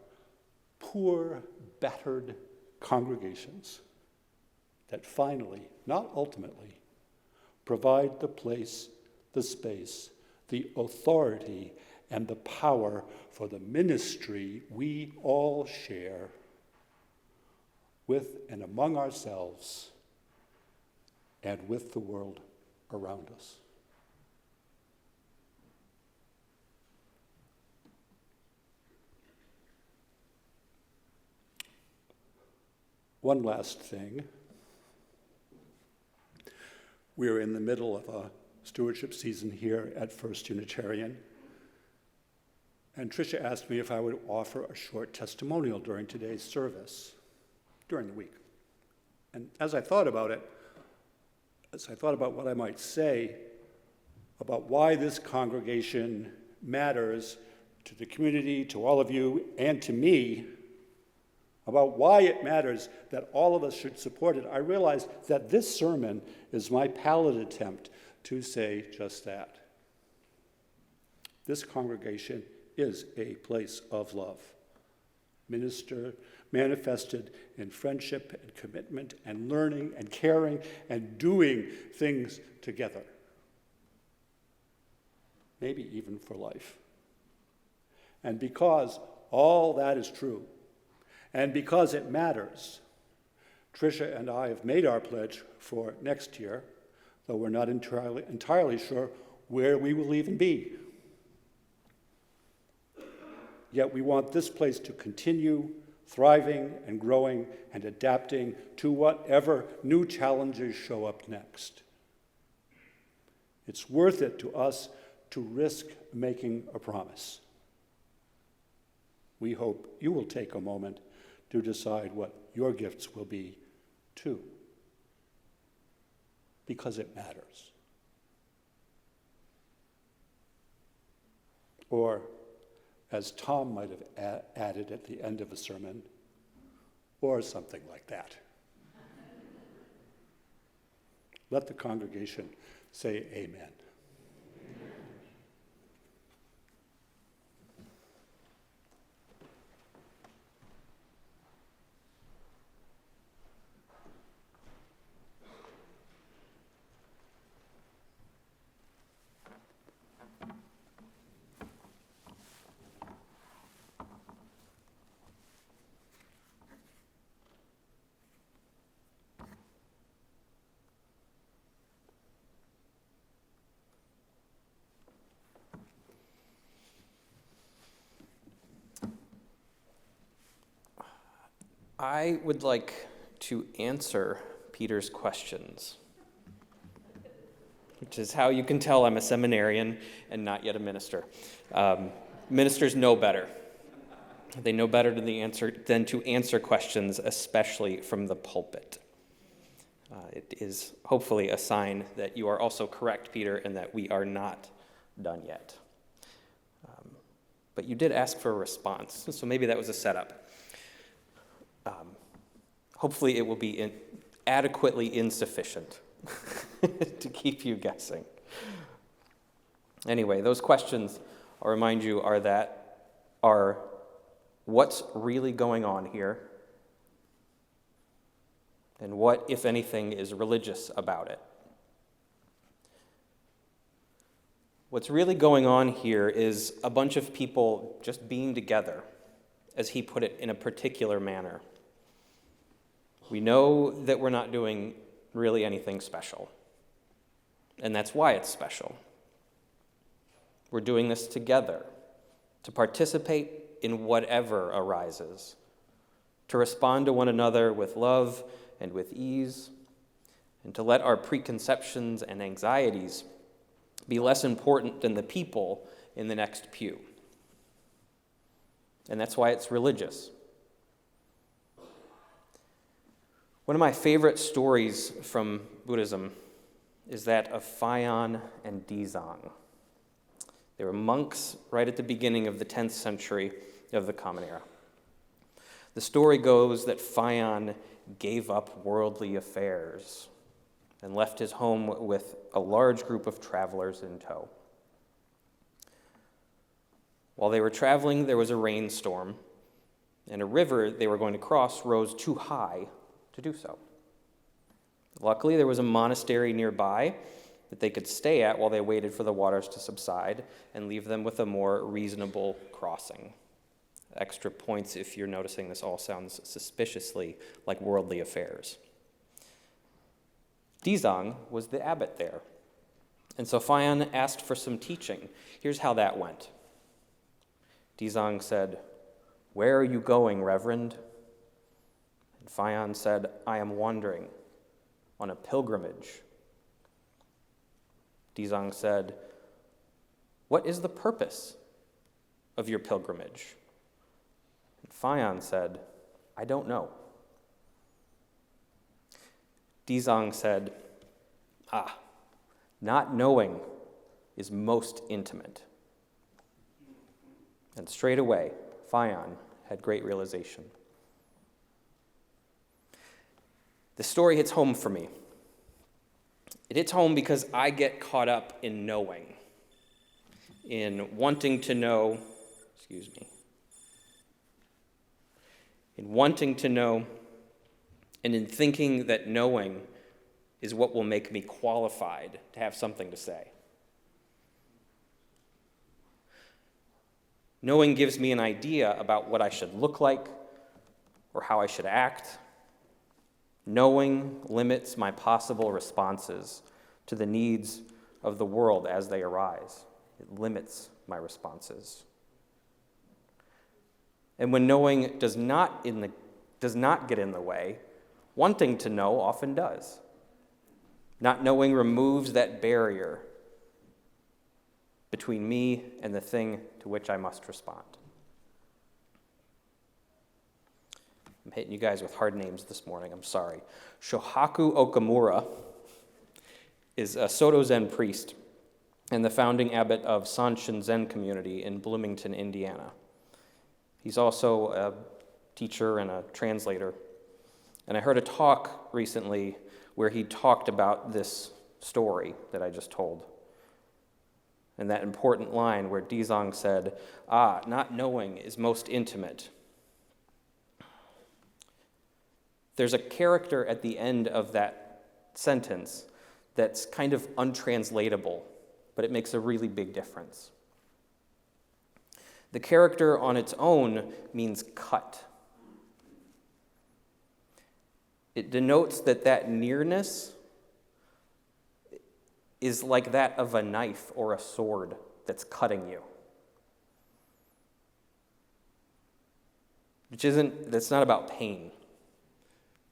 poor, battered congregations that finally, not ultimately, provide the place, the space, the authority, and the power for the ministry we all share with and among ourselves and with the world around us. One last thing. We're in the middle of a stewardship season here at First Unitarian. And Tricia asked me if I would offer a short testimonial during today's service, during the week. And as I thought about it, as I thought about what I might say about why this congregation matters to the community, to all of you, and to me, about why it matters that all of us should support it, I realized that this sermon is my pallid attempt to say just that. This congregation is a place of love, manifested in friendship and commitment and learning and caring and doing things together. maybe even for life. And because all that is true, and because it matters, Tricia and I have made our pledge for next year, though we're not entirely sure where we will even be. Yet we want this place to continue thriving and growing and adapting to whatever new challenges show up next. It's worth it to us to risk making a promise. We hope you will take a moment to decide what your gifts will be, too, because it matters. Or, as Tom might have added at the end of a sermon, or something like that. Let the congregation say amen. I would like to answer Peter's questions, which is how you can tell I'm a seminarian and not yet a minister. Ministers know better. They know better than to answer questions, especially from the pulpit. It is hopefully a sign that you are also correct, Peter, and that we are not done yet. But you did ask for a response, so maybe that was a setup. Hopefully it will be adequately insufficient to keep you guessing. Anyway, those questions, I'll remind you, are what's really going on here, and what, if anything, is religious about it. What's really going on here is a bunch of people just being together, as he put it, in a particular manner. We know that we're not doing really anything special, and that's why it's special. We're doing this together to participate in whatever arises, to respond to one another with love and with ease, and to let our preconceptions and anxieties be less important than the people in the next pew. And that's why it's religious. One of my favorite stories from Buddhism is that of Fayan and Dizang. They were monks right at the beginning of the 10th century of the Common Era. The story goes that Fayan gave up worldly affairs and left his home with a large group of travelers in tow. While they were traveling, there was a rainstorm, and a river they were going to cross rose too high to do so. Luckily, there was a monastery nearby that they could stay at while they waited for the waters to subside and leave them with a more reasonable crossing. Extra points if you're noticing this all sounds suspiciously like worldly affairs. Dizang was the abbot there, and so Fayan asked for some teaching. Here's how that went. Dizang said, "Where are you going, Reverend?" And Fayan said, "I am wandering on a pilgrimage." Dizang said, "What is the purpose of your pilgrimage?" And Fayan said, "I don't know." Dizang said, "Not knowing is most intimate." And straight away, Fayan had great realization. The story hits home for me. It hits home because I get caught up in knowing, in wanting to know, in wanting to know, and in thinking that knowing is what will make me qualified to have something to say. Knowing gives me an idea about what I should look like or how I should act. Knowing limits my possible responses to the needs of the world as they arise. It limits my responses. And when knowing does not get in the way, wanting to know often does. Not knowing removes that barrier between me and the thing to which I must respond. I'm hitting you guys with hard names this morning, I'm sorry. Shohaku Okamura is a Soto Zen priest and the founding abbot of Sanshin Zen community in Bloomington, Indiana. He's also a teacher and a translator. And I heard a talk recently where he talked about this story that I just told. And that important line where Dizang said, not knowing is most intimate. There's a character at the end of that sentence that's kind of untranslatable, but it makes a really big difference. The character on its own means cut. It denotes that nearness is like that of a knife or a sword that's cutting you. That's not about pain.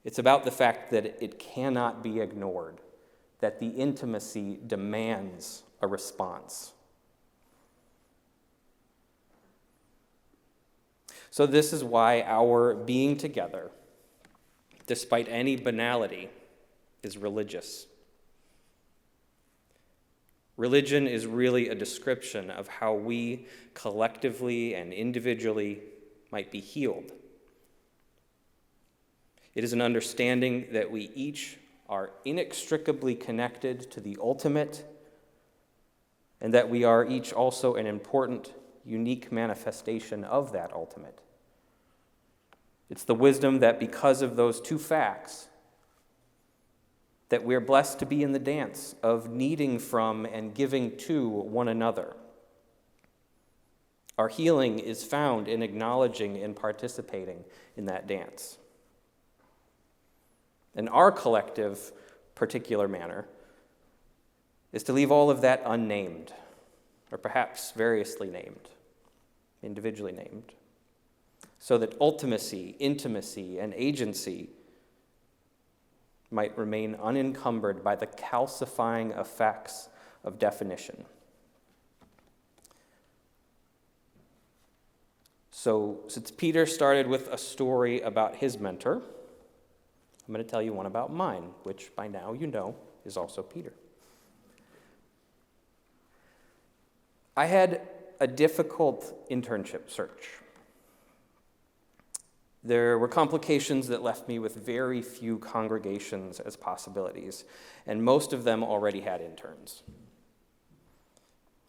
It's about the fact that it cannot be ignored, that the intimacy demands a response. So this is why our being together, despite any banality, is religious. Religion is really a description of how we collectively and individually might be healed. It is an understanding that we each are inextricably connected to the ultimate, and that we are each also an important, unique manifestation of that ultimate. It's the wisdom that because of those two facts, that we're blessed to be in the dance of needing from and giving to one another. Our healing is found in acknowledging and participating in that dance. And our collective, particular manner is to leave all of that unnamed, or perhaps variously named, individually named, so that ultimacy, intimacy, and agency might remain unencumbered by the calcifying effects of definition. So, since Peter started with a story about his mentor, I'm going to tell you one about mine, which by now you know is also Peter. I had a difficult internship search. There were complications that left me with very few congregations as possibilities, and most of them already had interns.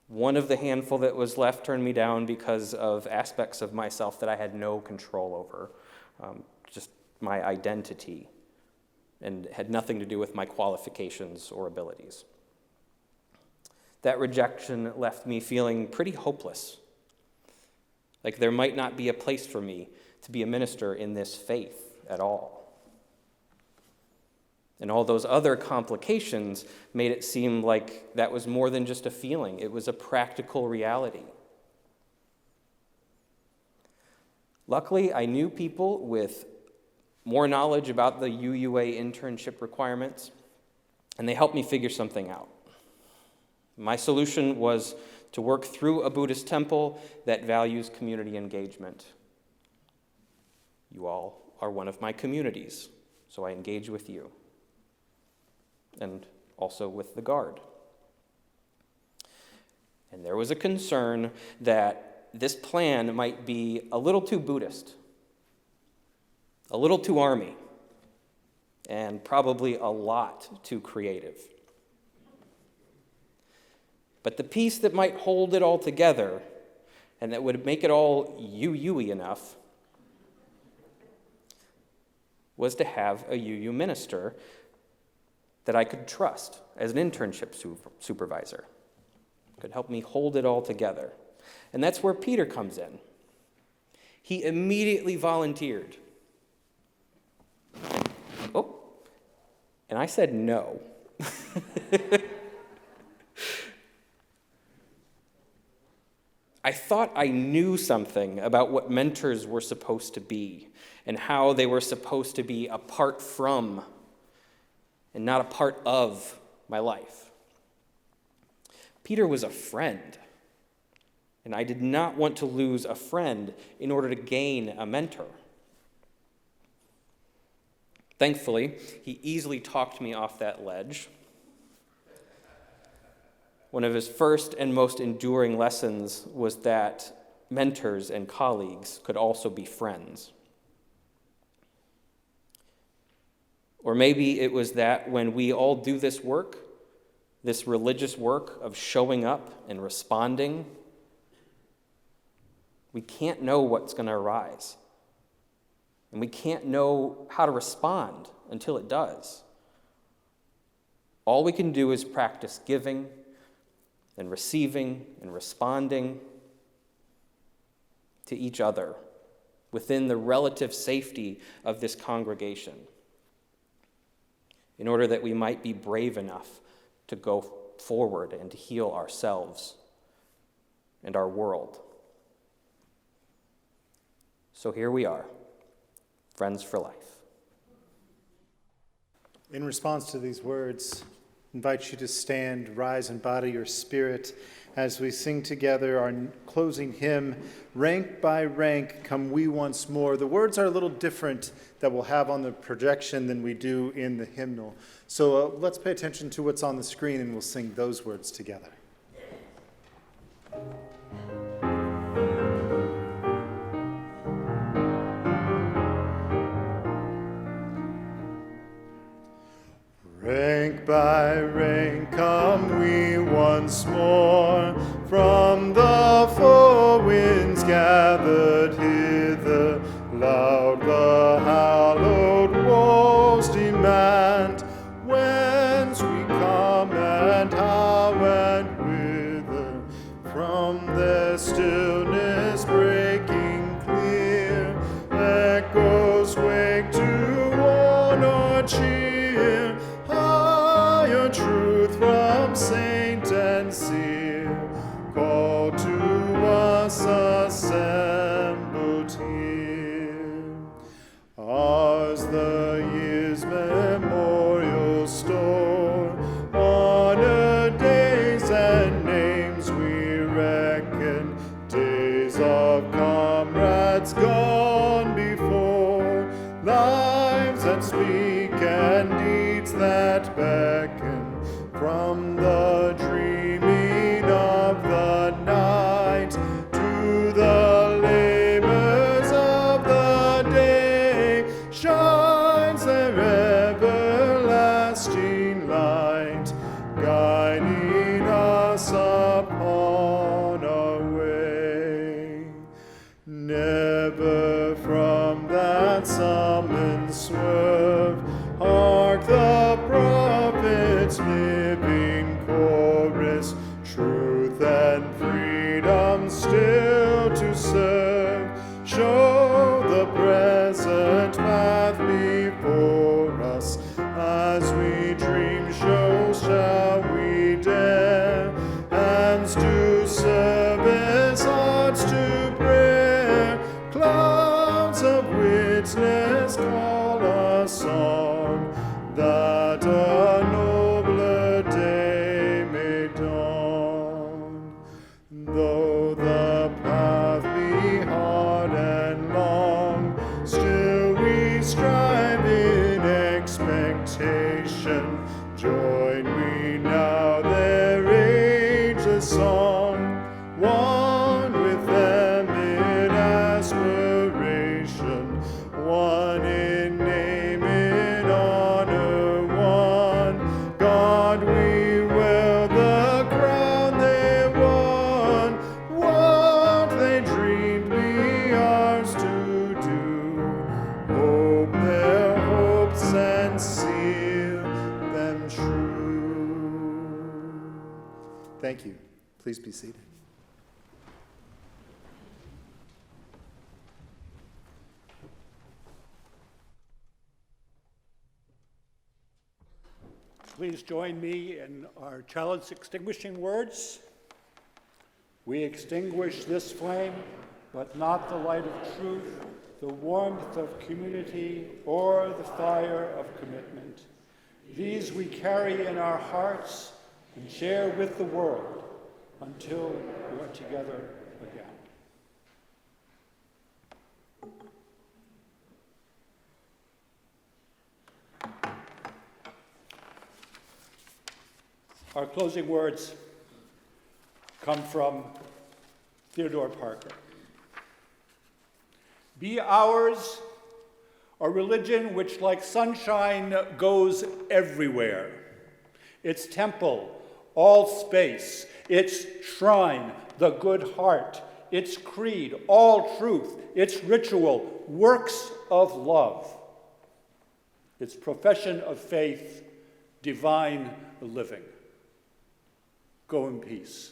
One of the handful that was left turned me down because of aspects of myself that I had no control over, just my identity, and had nothing to do with my qualifications or abilities. That rejection left me feeling pretty hopeless, like there might not be a place for me to be a minister in this faith at all. And all those other complications made it seem like that was more than just a feeling. It was a practical reality. Luckily, I knew people with more knowledge about the UUA internship requirements, and they helped me figure something out. My solution was to work through a Buddhist temple that values community engagement. You all are one of my communities, so I engage with you, and also with the guard. And there was a concern that this plan might be a little too Buddhist, a little too army, and probably a lot too creative. But the piece that might hold it all together, and that would make it all UU-y enough, was to have a UU minister that I could trust as an internship supervisor. Could help me hold it all together. And that's where Peter comes in. He immediately volunteered. Oh, and I said no. I thought I knew something about what mentors were supposed to be and how they were supposed to be apart from and not a part of my life. Peter was a friend, and I did not want to lose a friend in order to gain a mentor. Thankfully, he easily talked me off that ledge. One of his first and most enduring lessons was that mentors and colleagues could also be friends. Or maybe it was that when we all do this work, this religious work of showing up and responding, we can't know what's going to arise. And we can't know how to respond until it does. All we can do is practice giving and receiving and responding to each other within the relative safety of this congregation, in order that we might be brave enough to go forward and to heal ourselves and our world. So here we are, friends for life. In response to these words, I invite you to stand, rise, and body your spirit as we sing together our closing hymn, Rank by Rank Come We Once More. The words are a little different that we'll have on the projection than we do in the hymnal. So let's pay attention to what's on the screen and we'll sing those words together. Rank by rank come we once more, from the four winds gathered hither. Loud the hallowed walls demand, whence we come and how and whither. From their stillness breaking clear, echoes wake to warn or cheer. Truth from saint and seer, call to us assembled here. Ours the year's memorial store, honor days and names we reckon, days of comrades gone before, lives that speak and deeds that beckon. From the dreaming of the night to the labors of the day, shines their everlasting light, guiding us upon our way. Never from that summons swerve, hark the prophets living chorus, truth and freedom still to serve. Show the present path before us, as we dream show shall we dare. Hands to service, hearts to prayer, clouds of witness call a song, that a nobler day may dawn. Though the path be hard and long, still we strive in expectation. Join we now their ageless song, one with them in aspiration, one in name, in honor, one. God, we will the crown they won, what they dreamed be ours to do. Hope their hopes and seal them true. Thank you. Please be seated. Please join me in our chalice extinguishing words. We extinguish this flame, but not the light of truth, the warmth of community, or the fire of commitment. These we carry in our hearts and share with the world until we are together again. Our closing words come from Theodore Parker. Be ours a religion which, like sunshine, goes everywhere. Its temple, all space, its shrine, the good heart, its creed, all truth, its ritual, works of love, its profession of faith, divine living. Go in peace.